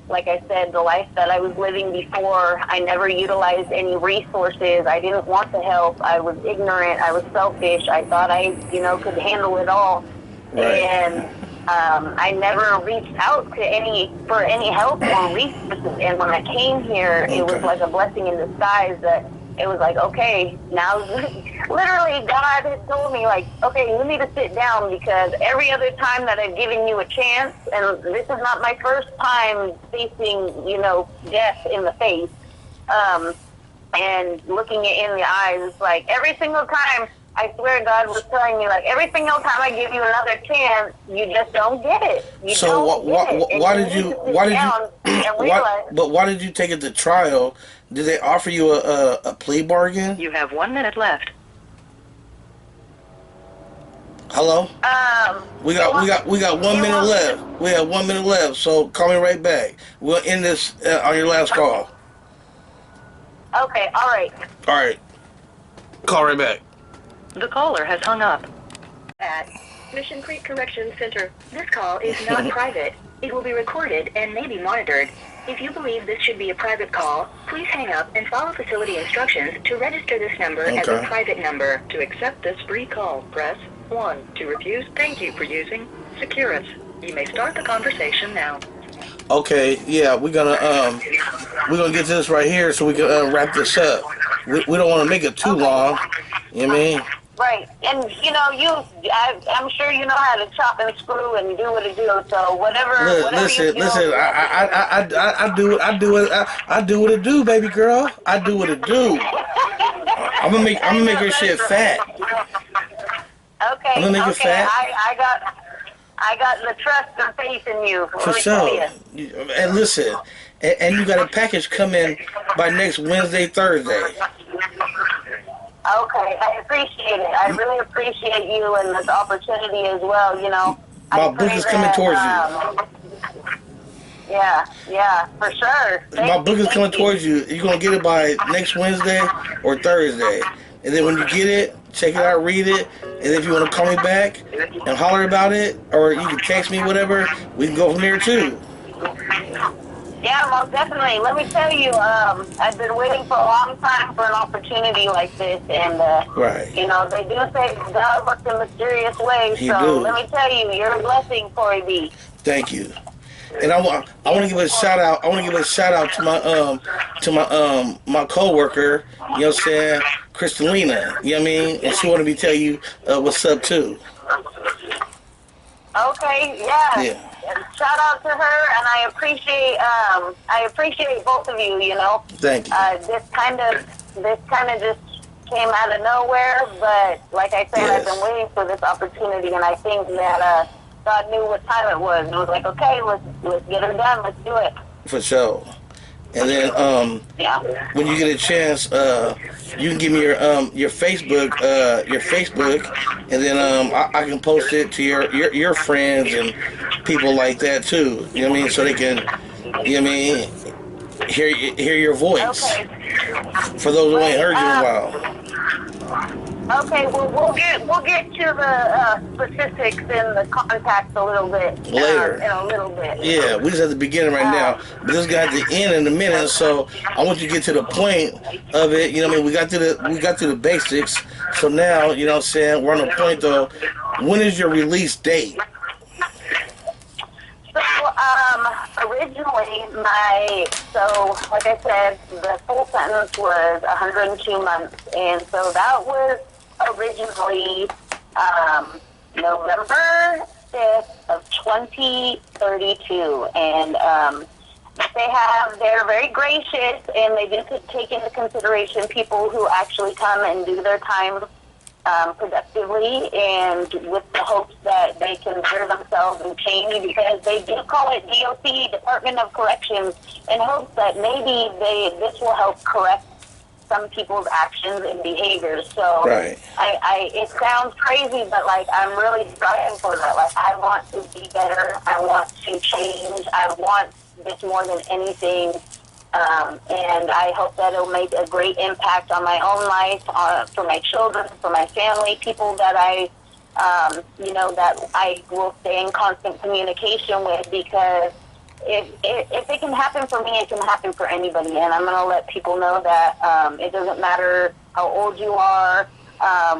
like I said, the life that I was living before, I never utilized any resources. I didn't want to help. I was ignorant. I was selfish. I thought I, could handle it all. And I never reached out to for any help or resources. And when I came here, it was like a blessing in disguise that it was like, okay, now literally God had told me, like, okay, you need to sit down, because every other time that I've given you a chance, and this is not my first time facing, death in the face, and looking it in the eyes, it's like every single time I swear God was telling me, like, every single time I give you another chance, you just don't get it. You So don't get it. And why you did need you to sit down and realize. why did you take it to trial? Did they offer you a plea bargain? You have 1 minute left. Hello? We got 1 minute left. We have 1 minute left. So call me right back. We'll end this on your last call. Okay, all right. All right. Call right back. The caller has hung up. At Mission Creek Corrections Center, this call is not private. It will be recorded and may be monitored. If you believe this should be a private call, please hang up and follow facility instructions to register this number as a private number. To accept this free call, press 1. To refuse, thank you for using Securus. You may start the conversation now. Okay, yeah, we're gonna get to this right here so we can wrap this up. We don't want to make it too long. You know what I mean? Right, and I'm sure you know how to chop and screw and do what it do. So whatever you do. Listen. I do what it do, baby girl. I do what it do. I'm gonna make her shit fat. Okay, I'm gonna make it fat. I got the trust and faith in you. For sure. And listen, and you got a package coming by next Wednesday, Thursday. Okay, I appreciate it. I really appreciate you and this opportunity as well. You know, My book is coming towards you. Yeah, for sure. My book is coming towards you. You're gonna get it by next Wednesday or Thursday, and then when you get it, check it out, read it, and if you want to call me back and holler about it, or you can text me, whatever, we can go from there too. Yeah, most definitely. Let me tell you, I've been waiting for a long time for an opportunity like this, and right. You know, they do say God works in mysterious ways. Let me tell you, you're a blessing, Corey B. Thank you. And I want to give a shout out. I want to give a shout out to my coworker. You know what I'm saying, Kristalina. You know what I mean? And she wanted me to tell you what's up too. Okay. Yeah. Yeah. Shout out to her, and I appreciate both of you. You know. Thank you. This kind of just came out of nowhere, but like I said, I've been waiting for this opportunity, and I think that God knew what time it was. And it was like, okay, let's get her done. Let's do it. For sure. And then when you get a chance, you can give me your Facebook, and then I can post it to your friends and people like that too. You know what I mean? So they can, you know what I mean, hear your voice. Okay. For those who ain't heard you in a while. Okay, well we'll get to the specifics and the contacts a little bit later. In a little bit. Yeah, we just at the beginning right now, but this guy at the end in a minute. So I want you to get to the point of it. You know what I mean? We got to the basics. So now, you know what I'm saying, we're on the point though. When is your release date? So originally like I said, the full sentence was 102 months, and so that was originally November 5th of 2032, and they're very gracious, and they do take into consideration people who actually come and do their time productively, and with the hopes that they can better themselves and change, because they do call it DOC, Department of Corrections, in hopes that maybe this will help correct some people's actions and behaviors. So right. It sounds crazy, but like I'm really striving for that. Like I want to be better. I want to change. I want this more than anything. And I hope that it'll make a great impact on my own life, for my children, for my family, people that that I will stay in constant communication with, because if it can happen for me, it can happen for anybody. And I'm going to let people know that it doesn't matter how old you are,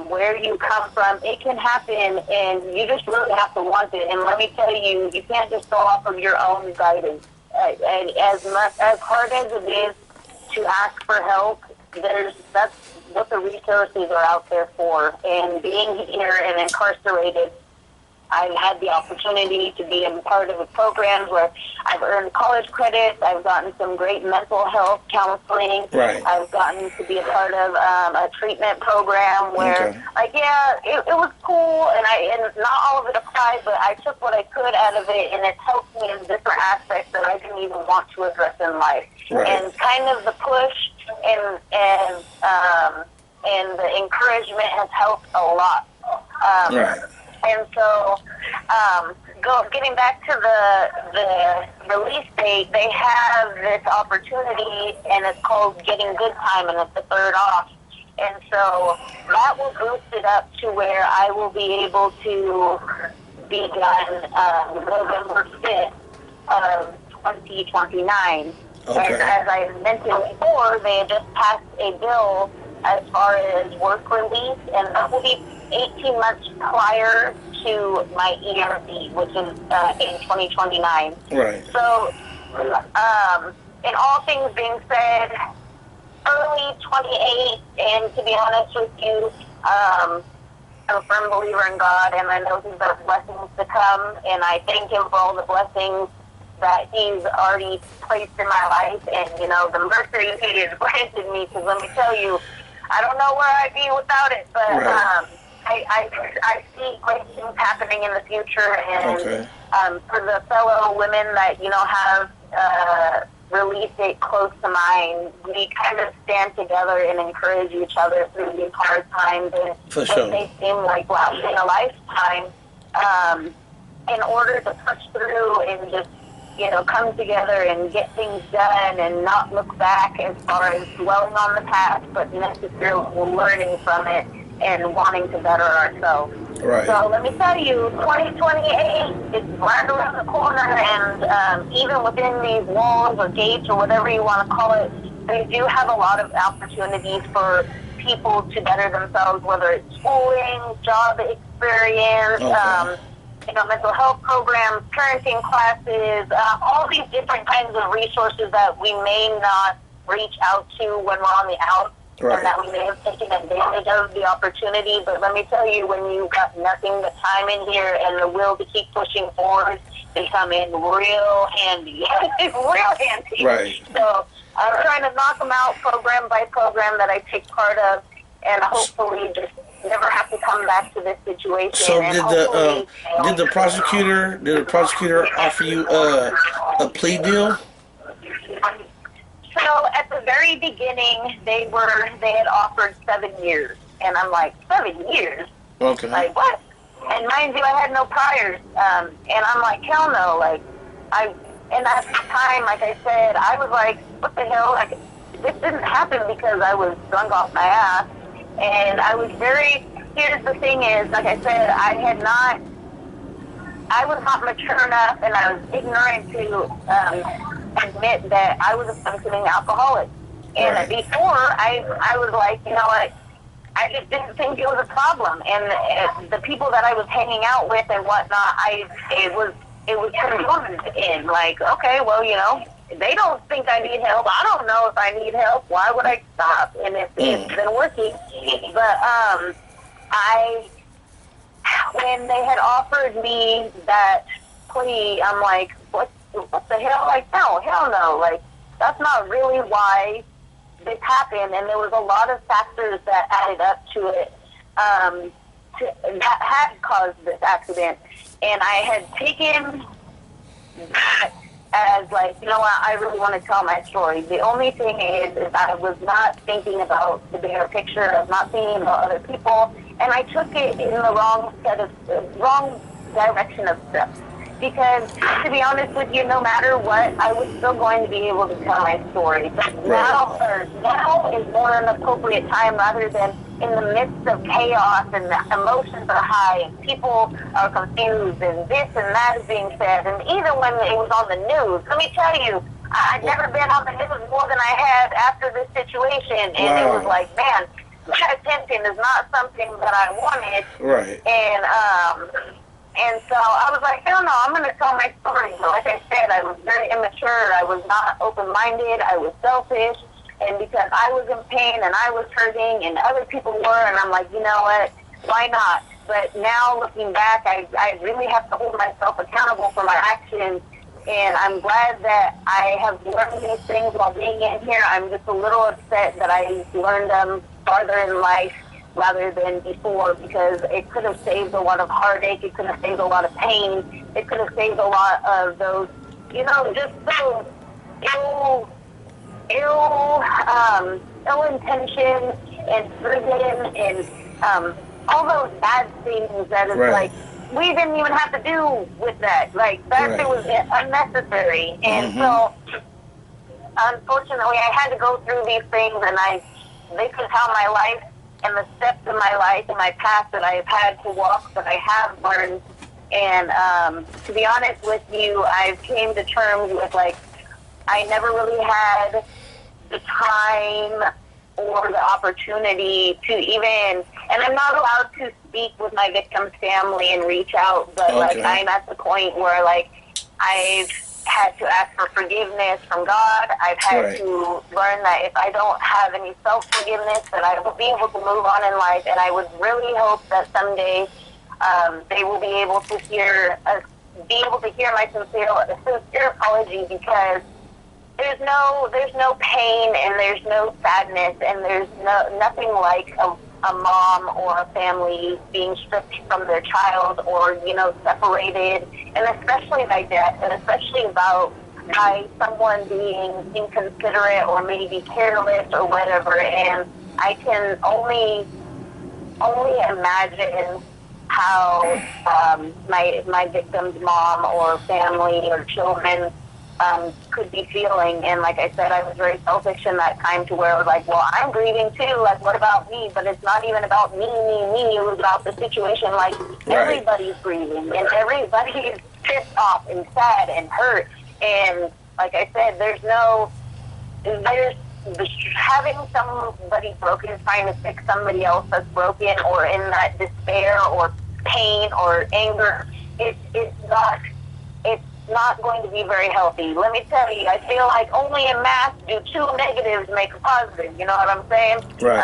where you come from, it can happen, and you just really have to want it. And let me tell you, you can't just go off of your own guidance. And as hard as it is to ask for help, that's what the resources are out there for. And being here and incarcerated, I've had the opportunity to be a part of a program where I've earned college credits. I've gotten some great mental health counseling. Right. I've gotten to be a part of a treatment program where, Okay. like, yeah, it was cool, and not all of it applied, but I took what I could out of it, and it's helped me in different aspects that I didn't even want to address in life. Right. And kind of the push and the encouragement has helped a lot. Right. And so, getting back to the release date, they have this opportunity, and it's called Getting Good Time, and it's the third off. And so that will boost it up to where I will be able to be done November 5th of 2029. Okay. And as I mentioned before, they had just passed a bill as far as work release, and that will be 18 months prior to my ERB, which is in 2029. Right. So, in all things being said, early 28, and to be honest with you, I'm a firm believer in God, and I know He's got blessings to come, and I thank Him for all the blessings that He's already placed in my life, and, you know, the mercy He has granted me, because let me tell you, I don't know where I'd be without it, but Right. I see great things happening in the future, and Okay. For the fellow women that, you know, have release date close to mine, we kind of stand together and encourage each other through these hard times and For what sure. they seem like lasting a lifetime, in order to push through and just, you know, come together and get things done and not look back as far as dwelling on the past, but necessarily learning from it and wanting to better ourselves. Right. So let me tell you, 2028 is right around the corner, and even within these walls or gates or whatever you want to call it, we do have a lot of opportunities for people to better themselves, whether it's schooling, job experience, Okay. you know, mental health programs, parenting classes, all these different kinds of resources that we may not reach out to when we're on the out, Right. and that we may have taken advantage of the opportunity. But let me tell you, when you've got nothing but time in here and the will to keep pushing forward, they come in real handy. Real handy. Right. So I'm trying to knock them out program by program that I take part of, and hopefully just never have to come back to this situation. So and did the prosecutor offer you a plea deal? So at the very beginning, they had offered 7 years, and I'm like, 7 years? Okay. Like what? And mind you, I had no priors, and I'm like, hell no. Like and at the time, like I said, I was like, what the hell? Like, this didn't happen because I was drunk off my ass, and I was very. Here's the thing is, like I said, I was not mature enough, and I was ignorant to admit that I was a functioning alcoholic. And Right. before, I was like, you know what, I just didn't think it was a problem. And the people that I was hanging out with and whatnot, it was confused in, like, okay, well, you know, they don't think I need help. I don't know if I need help. Why would I stop? And it's been working. But when they had offered me that plea, I'm like, what the hell? Like, no, hell no. Like, that's not really why this happened. And there was a lot of factors that added up to it that had caused this accident. And I had taken that as like, you know what, I really want to tell my story. The only thing is I was not thinking about the bigger picture. I was not thinking about other people. And I took it in the wrong direction of steps. Because, to be honest with you, no matter what, I was still going to be able to tell my story. But now is more an appropriate time rather than in the midst of chaos and the emotions are high and people are confused and this and that is being said. And even when it was on the news, let me tell you, I'd never been on the news more than I had after this situation. And it was like, man, that attention is not something that I wanted. Right. And so I was like, hell no, I'm going to tell my story. But like I said, I was very immature. I was not open-minded. I was selfish. And because I was in pain and I was hurting and other people were, and I'm like, you know what, why not? But now looking back, I really have to hold myself accountable for my actions. And I'm glad that I have learned these things while being in here. I'm just a little upset that I learned them farther in life rather than before, because it could have saved a lot of heartache. It could have saved a lot of pain. It could have saved a lot of those, just those ill intention and friggin' and all those bad things that it's like we didn't even have to do with that. Like that thing was unnecessary. And so unfortunately I had to go through these things, and this is how my life and the steps in my life and my path that I've had to walk, that I have learned. And to be honest with you, I've came to terms with, like, I never really had the time or the opportunity to even, and I'm not allowed to speak with my victim's family and reach out, but like I'm at the point where, like, I've had to ask for forgiveness from God. I've had to learn that if I don't have any self-forgiveness, that I will be able to move on in life. And I would really hope that someday they will be able to hear my sincere apology, because there's no pain and there's no sadness and there's nothing like a mom or a family being stripped from their child, or separated, and especially by death, and especially by someone being inconsiderate or maybe careless or whatever. And I can only imagine how my victim's mom or family or children could be feeling. And like I said, I was very selfish in that time, to where I was like, well, I'm grieving too, like, what about me? But it's not even about me. It was about the situation. Like, everybody's grieving, and everybody is pissed off and sad and hurt. And like I said, there's having somebody broken, trying to fix somebody else that's broken, or in that despair or pain or anger, it's not going to be very healthy. Let me tell you, I feel like only in math do two negatives make a positive. You know what I'm saying? Right.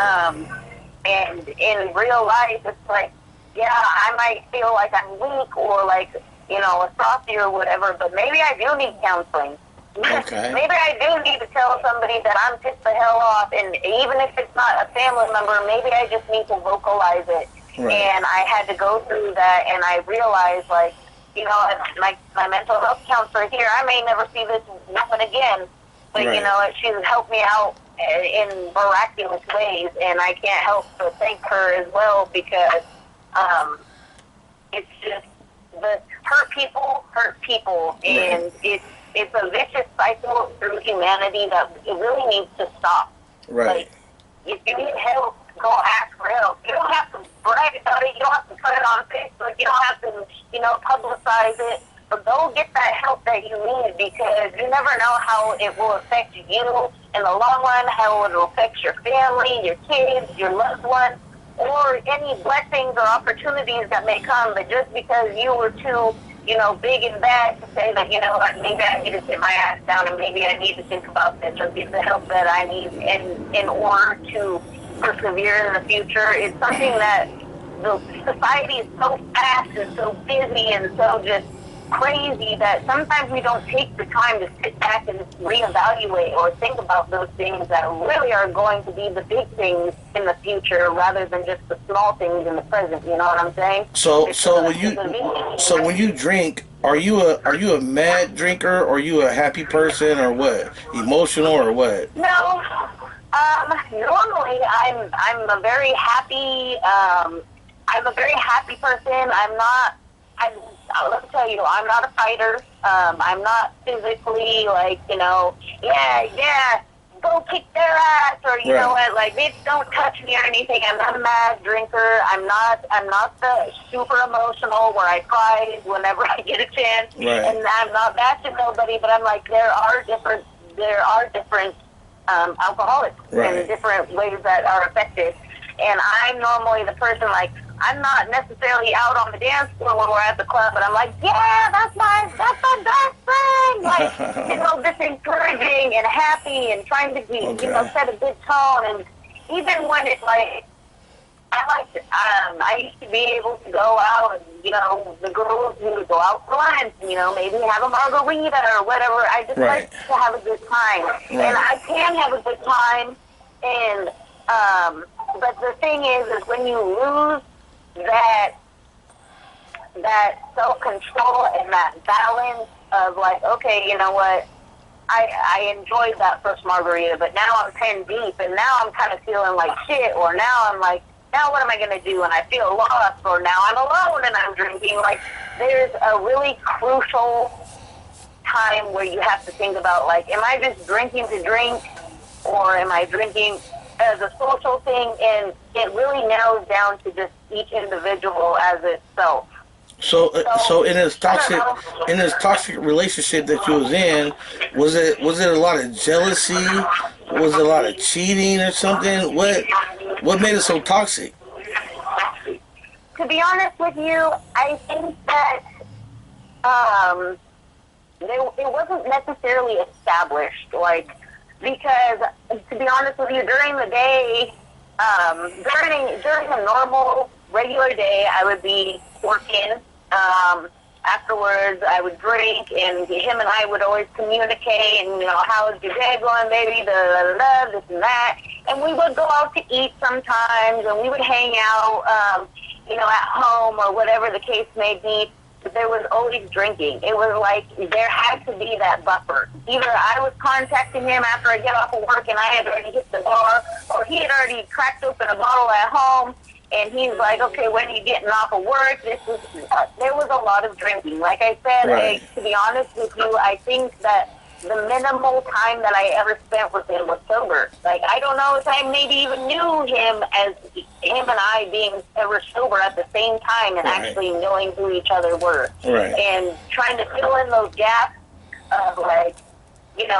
And in real life, it's like, yeah, I might feel like I'm weak or like, a softy or whatever, but maybe I do need counseling. Okay. Maybe I do need to tell somebody that I'm pissed the hell off, and even if it's not a family member, maybe I just need to vocalize it. Right. And I had to go through that, and I realized, like, my mental health counselor here, I may never see this woman again, but, she's helped me out in miraculous ways, and I can't help but thank her as well, because it's just hurt people, and it's a vicious cycle through humanity that it really needs to stop. Right. Like, if you need help, go ask for help. You don't have to brag about it. You don't have to put it on Facebook. You don't have to, publicize it. But go get that help that you need, because you never know how it will affect you in the long run, how it will affect your family, your kids, your loved ones, or any blessings or opportunities that may come. But just because you were too, big and bad to say that, maybe I need to sit my ass down and maybe I need to think about this or get the help that I need in order to persevere in the future. It's something that the society is so fast and so busy and so just crazy that sometimes we don't take the time to sit back and reevaluate or think about those things that really are going to be the big things in the future, rather than just the small things in the present. You know what I'm saying? So when you drink, are you a mad drinker, or are you a happy person, or what? Emotional, or what? No. Normally I'm a very happy person. Let me tell you, I'm not a fighter. I'm not physically like, yeah, go kick their ass, or you know what, like, bitch, don't touch me or anything. I'm not a mad drinker. I'm not the super emotional where I cry whenever I get a chance. Right. And I'm not bashing nobody, but I'm like, there are different alcoholics and different ways that are affected. And I'm normally the person, like, I'm not necessarily out on the dance floor when we're at the club, but I'm like, yeah, that's my best friend. Like, just encouraging and happy and trying to be, set a good tone. And even when it's like, I liked it. I used to be able to go out and, the girls would go out for lunch, maybe have a margarita or whatever. I just Right. like to have a good time. Right. And I can have a good time, and, but the thing is when you lose that self-control and that balance of like, okay, you know what, I enjoyed that first margarita, but now I'm 10 deep, and now I'm kind of feeling like shit, or now I'm like, now what am I going to do? And I feel lost, or now I'm alone and I'm drinking. Like, there's a really crucial time where you have to think about, like, am I just drinking to drink, or am I drinking as a social thing? And it really narrows down to just each individual as itself. So in this toxic relationship that you was in, was it a lot of jealousy? Was it a lot of cheating or something? What made it so toxic? To be honest with you, I think that it wasn't necessarily established, like, because to be honest with you, during the day, during a normal regular day, I would be working. Afterwards, I would drink, and him and I would always communicate, and how's your day going, baby? This and that, and we would go out to eat sometimes, and we would hang out, at home or whatever the case may be. But there was always drinking. It was like there had to be that buffer. Either I was contacting him after I get off of work and I had already hit the bar, or he had already cracked open a bottle at home, and he's like, okay, when are you getting off of work? There was a lot of drinking. Like I said, Right. to be honest with you, I think that the minimal time that I ever spent with him was sober. Like, I don't know if I maybe even knew him as him and I being ever sober at the same time, and Right. actually knowing who each other were. Right. And trying to fill in those gaps of, like, if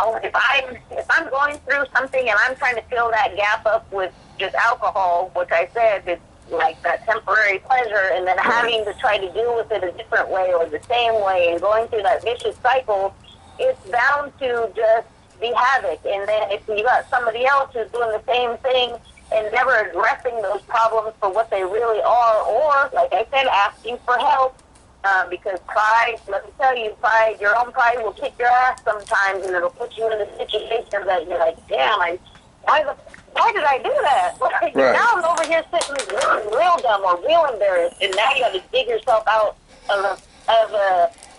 I'm going through something and I'm trying to fill that gap up with just alcohol, which I said it's like that temporary pleasure, and then having to try to deal with it a different way or the same way, and going through that vicious cycle, it's bound to just be havoc. And then if you got somebody else who's doing the same thing and never addressing those problems for what they really are, or, like I said, asking for help, because pride, let me tell you, your own pride will kick your ass sometimes, and it'll put you in a situation that you're like, damn, why did I do that? Like, Right. now I'm over here sitting real dumb or real embarrassed, and now you got to dig yourself out of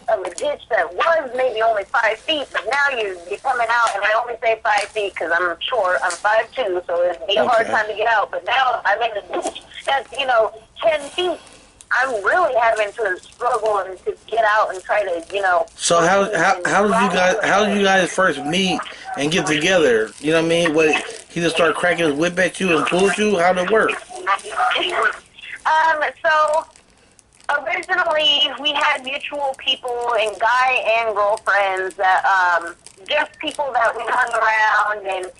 a ditch that was maybe only 5 feet, but now you're coming out, and I only say 5 feet because I'm short. I'm 5'2", so it'd be a hard Okay. time to get out. But now I'm in a ditch that's 10 feet. I'm really having to struggle and to get out and try to So how did you guys first meet and get together? You know what I mean? What, he just started cracking his whip at you and pulled you? How'd it work? So originally we had mutual people, and guy and girlfriends that just people that we hung around. And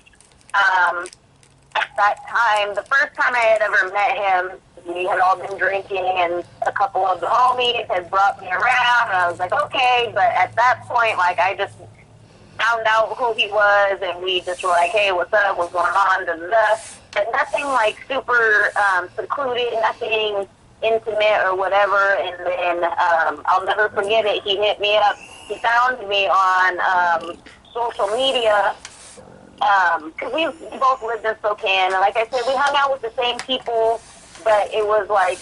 at that time, the first time I had ever met him, we had all been drinking, and a couple of the homies had brought me around, and I was like, okay. But at that point, like, I just found out who he was, and we just were like, hey, what's up, what's going on, da, da, da. But nothing like super secluded, nothing intimate or whatever. And then I'll never forget it, he hit me up, he found me on social media, because we both lived in Spokane, and like I said, we hung out with the same people, but it was like,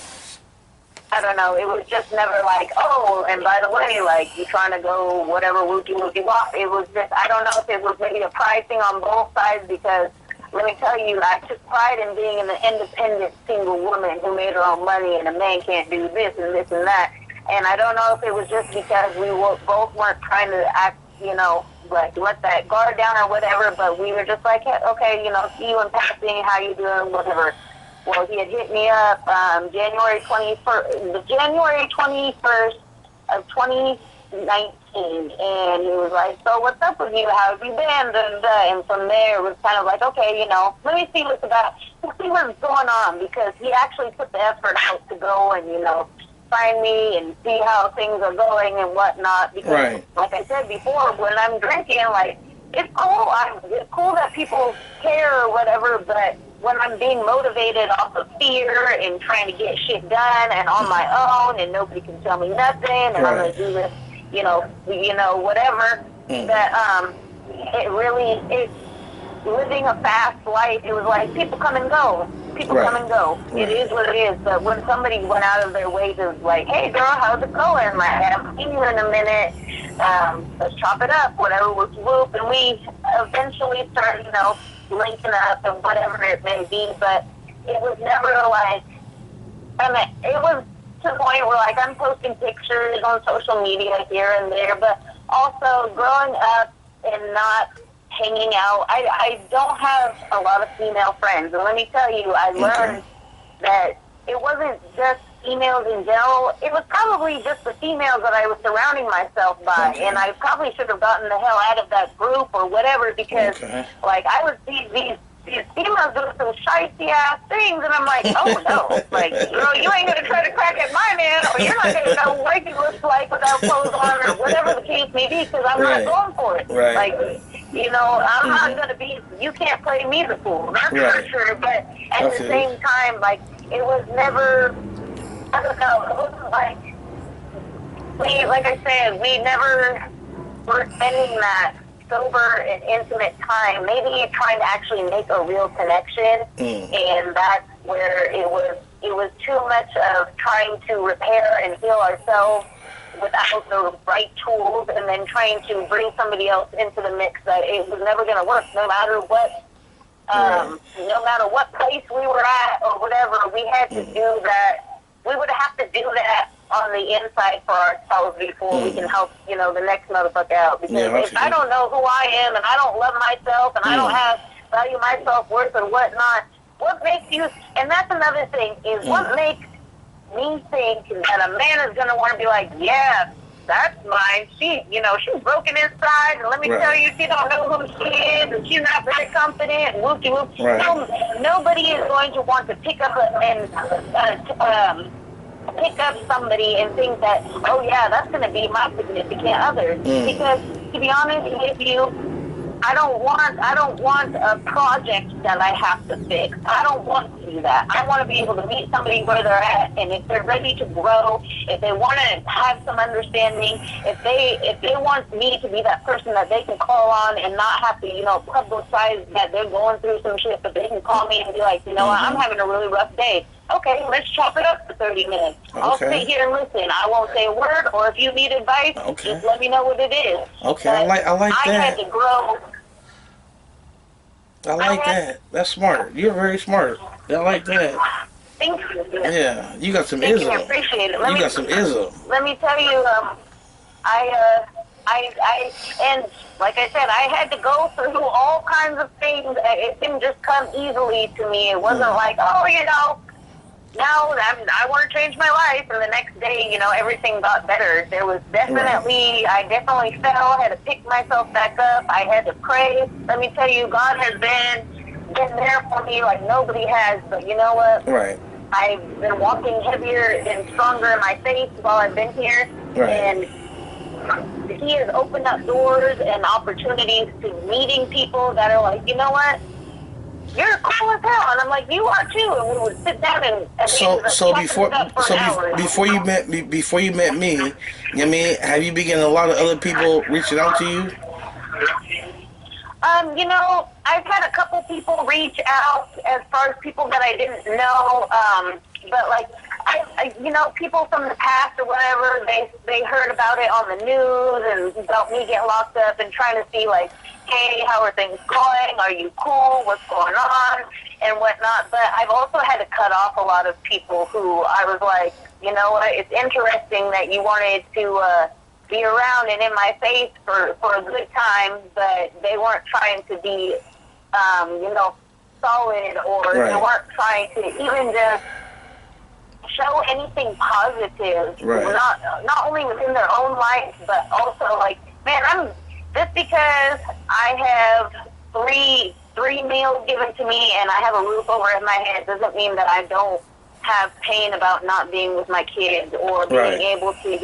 I don't know, it was just never like, oh, and by the way, like, you trying to go whatever wookie wop. It was just, I don't know if it was maybe a pride thing on both sides, because let me tell you, I took pride in being an independent single woman who made her own money, and a man can't do this and this and that. And I don't know if it was just because we both weren't trying to act, like, let that guard down or whatever, but we were just like, hey, okay, see you in passing, how you doing, whatever. Well, he had hit me up January 21st of 2019, and he was like, so what's up with you? How have you been? And from there, it was kind of like, okay, let me see what's going on, because he actually put the effort out to go and, find me and see how things are going and whatnot, because, Right. like I said before, when I'm drinking, like, it's cool. It's cool that people care or whatever, but when I'm being motivated off of fear and trying to get shit done and on my own and nobody can tell me nothing and I'm going to do this, whatever, that it really, it's living a fast life. It was like people come and go. People come and go. It is what it is. But when somebody went out of their way to like, hey girl, how's it going? I haven't seen you in a minute. Let's chop it up, whatever, whoop whoop. And we eventually started, linking up and whatever it may be. But it was never like, it was to the point where like I'm posting pictures on social media here and there, but also growing up and not hanging out. I don't have a lot of female friends, and let me tell you, I learned that it wasn't just females in general. It was probably just the females that I was surrounding myself by, and I probably should have gotten the hell out of that group or whatever because, like, I would see these females doing some shitey ass things, and I'm like, oh no, like, girl, you ain't gonna try to crack at my man, or you're not gonna know what he looks like without clothes on, or whatever the case may be, because I'm not going for it. Like, I'm not gonna be. You can't play me the fool. That's for sure. But at the same time, like, it was never. I don't know. It wasn't like I said, we never were spending that sober and intimate time, maybe trying to actually make a real connection, and that's where it was too much of trying to repair and heal ourselves without the right tools, and then trying to bring somebody else into the mix that it was never going to work, no matter what, no matter what place we were at or whatever. We had to do that. We would have to do that on the inside for ourselves before we can help, the next motherfucker out. Because if I don't know who I am and I don't love myself and I don't have value my self-worth and whatnot, what makes you, and that's another thing, is what makes me think that a man is going to want to be like, yeah, that's mine. She's broken inside, and let me tell you, she don't know who she is, and she's not very confident, and whoop-de-whoop. Nobody is going to want to pick up pick up somebody and think that, oh yeah, that's going to be my significant other. Because to be honest with you, I don't want a project that I have to fix. I don't want to do that. I want to be able to meet somebody where they're at, and if they're ready to grow, if they want to have some understanding, if they want me to be that person that they can call on and not have to, publicize that they're going through some shit, but they can call me and be like, I'm having a really rough day. Okay, let's chop it up for 30 minutes. I'll sit here and listen. I won't say a word, or if you need advice, just let me know what it is. Okay, I like that. I had to grow. I like that. That's smart. You're very smart. I like that. Thank you. Yeah, you got some ism. I appreciate it. You got some ism. Let me tell you, I and like I said, I had to go through all kinds of things. It didn't just come easily to me. It wasn't like, now I want to change my life, and the next day, everything got better. There was I definitely fell, had to pick myself back up. I had to pray. Let me tell you, God has been there for me like nobody has. But you know what? I've been walking heavier and stronger in my faith while I've been here, and He has opened up doors and opportunities to meeting people that are like, you know what? You're cool as hell, and I'm like, you are too. And we would sit down and before you met me, have you begun a lot of other people reaching out to you? I've had a couple people reach out as far as people that I didn't know, but like, people from the past or whatever, they heard about it on the news and about me getting locked up and trying to see like, hey, how are things going? Are you cool? What's going on? And whatnot. But I've also had to cut off a lot of people who I was like, you know what? It's interesting that you wanted to be around and in my face for a good time, but they weren't trying to be, solid, or they weren't trying to even just show anything positive, not only within their own life, but also like, man, just because I have three meals given to me and I have a roof over my head doesn't mean that I don't have pain about not being with my kids or being able to,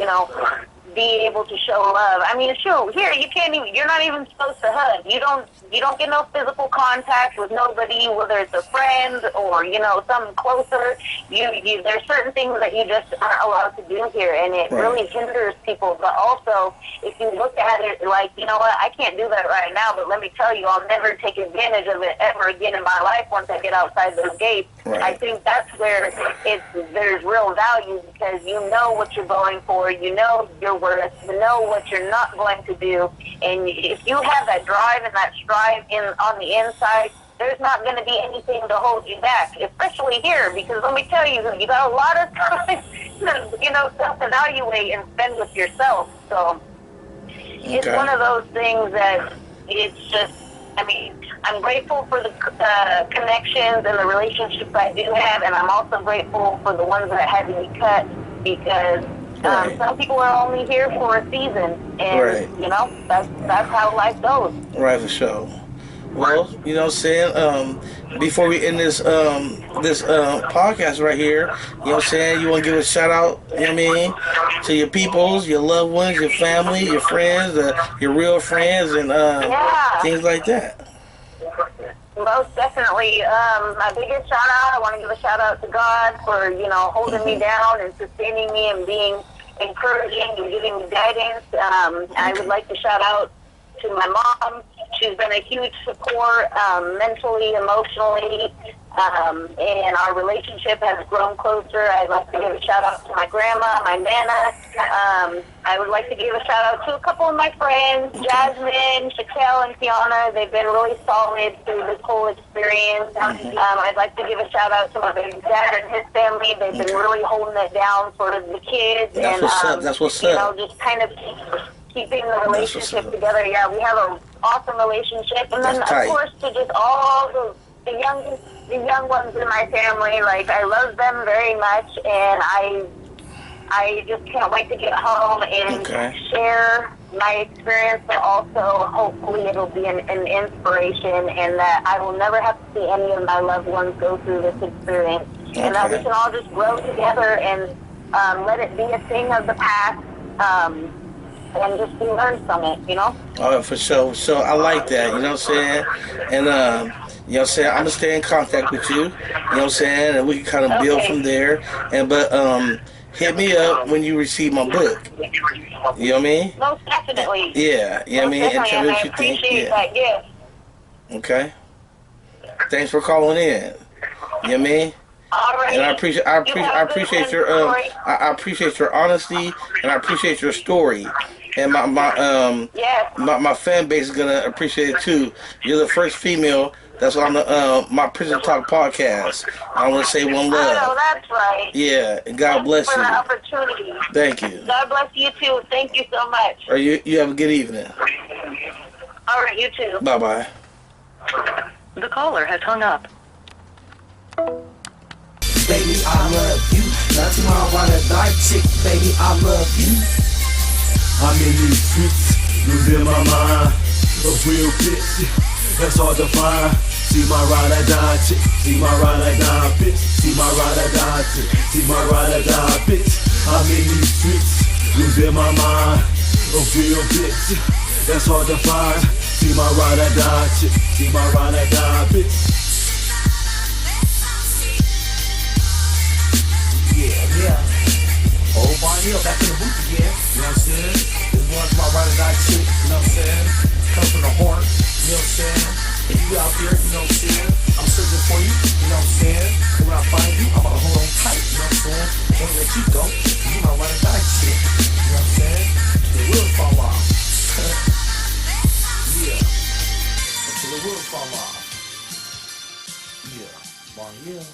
be able to show love. I mean, shoot, here you can't even. You're not even supposed to hug. You don't get no physical contact with nobody, whether it's a friend or something closer. There's certain things that you just aren't allowed to do here, and it really hinders people. But also, if you look at it like, you know what, I can't do that right now, but let me tell you, I'll never take advantage of it ever again in my life once I get outside those gates. I think that's where there's real value, because you know what you're going for, you know your worth, you know what you're not going to do, and if you have that drive and that strive on the inside, there's not going to be anything to hold you back, especially here, because let me tell you, you got a lot of time to self-evaluate and spend with yourself. So it's one of those things that it's just, I mean, I'm grateful for the connections and the relationships I do have, and I'm also grateful for the ones that had to be cut, because some people are only here for a season, and that's how life goes. Right, for sure. Well, you know what I'm saying? Before we end this podcast right here, you know what I'm saying? You want to give a shout out, you know what I mean, to your peoples, your loved ones, your family, your friends, your real friends, and things like that. Most definitely. My biggest shout out, I want to give a shout out to God for, holding me down and sustaining me and being encouraging and giving me guidance. I would like to shout out to my mom. She's been a huge support, mentally, emotionally, and our relationship has grown closer. I'd like to give a shout out to my grandma, my nana. I would like to give a shout out to a couple of my friends, Jasmine, Shaquille, and Tiana. They've been really solid through this whole experience. I'd like to give a shout out to my baby dad and his family. They've been really holding it down for the kids. That's what's up. Just kind of keeping the relationship together. Yeah, we have an awesome relationship. And then, of course, to just all the young ones in my family, like, I love them very much, and I just can't wait to get home and share my experience, but also hopefully it'll be an inspiration, and that I will never have to see any of my loved ones go through this experience, and that we can all just grow together and let it be a thing of the past, and just learn from it, Oh, for sure. So I like that, you know what I'm saying? And, you know what I'm saying? I'm going to stay in contact with you, you know what I'm saying? And we can kind of build from there. But hit me up when you receive my book. You know what I mean? Most definitely. Yeah, you know what I mean? And tell me what you think. That, yes. Okay. Thanks for calling in. You know what I mean? Alright. And I appreciate your honesty, and I appreciate your story. And my fan base is gonna appreciate it too. You're the first female that's on the my Prison Talk podcast. I want to say one love. I know, that's right. Yeah, and God bless you. For the opportunity. Thank you. God bless you too. Thank you so much. Or you have a good evening. All right, you too. Bye bye. The caller has hung up. Baby, I love you. Now tomorrow I wanna die chick. Baby, I love you. I'm in these streets, losing my mind. A real bitch, that's hard to find. See my ride or die chick, see my ride or die bitch, see my ride or die chick, see my ride or die bitch. I'm in these streets, losing my mind. A real bitch, that's hard to find. See my ride or die chick, see my ride or die bitch. Yeah. Old Bonyell back in the booth again, you know what I'm saying? This one's my ride or die chick, you know what I'm saying? Comes from the horn, you know what I'm saying? If you out there, you know what I'm saying? I'm searching for you, you know what I'm saying? And when I find you, I'm gonna hold on tight, you know what I'm saying? Can't let you go, you my ride or die chick, you know what I'm saying? The wheels fall off. Yeah. Until the wheels fall off. Yeah. Bonyell.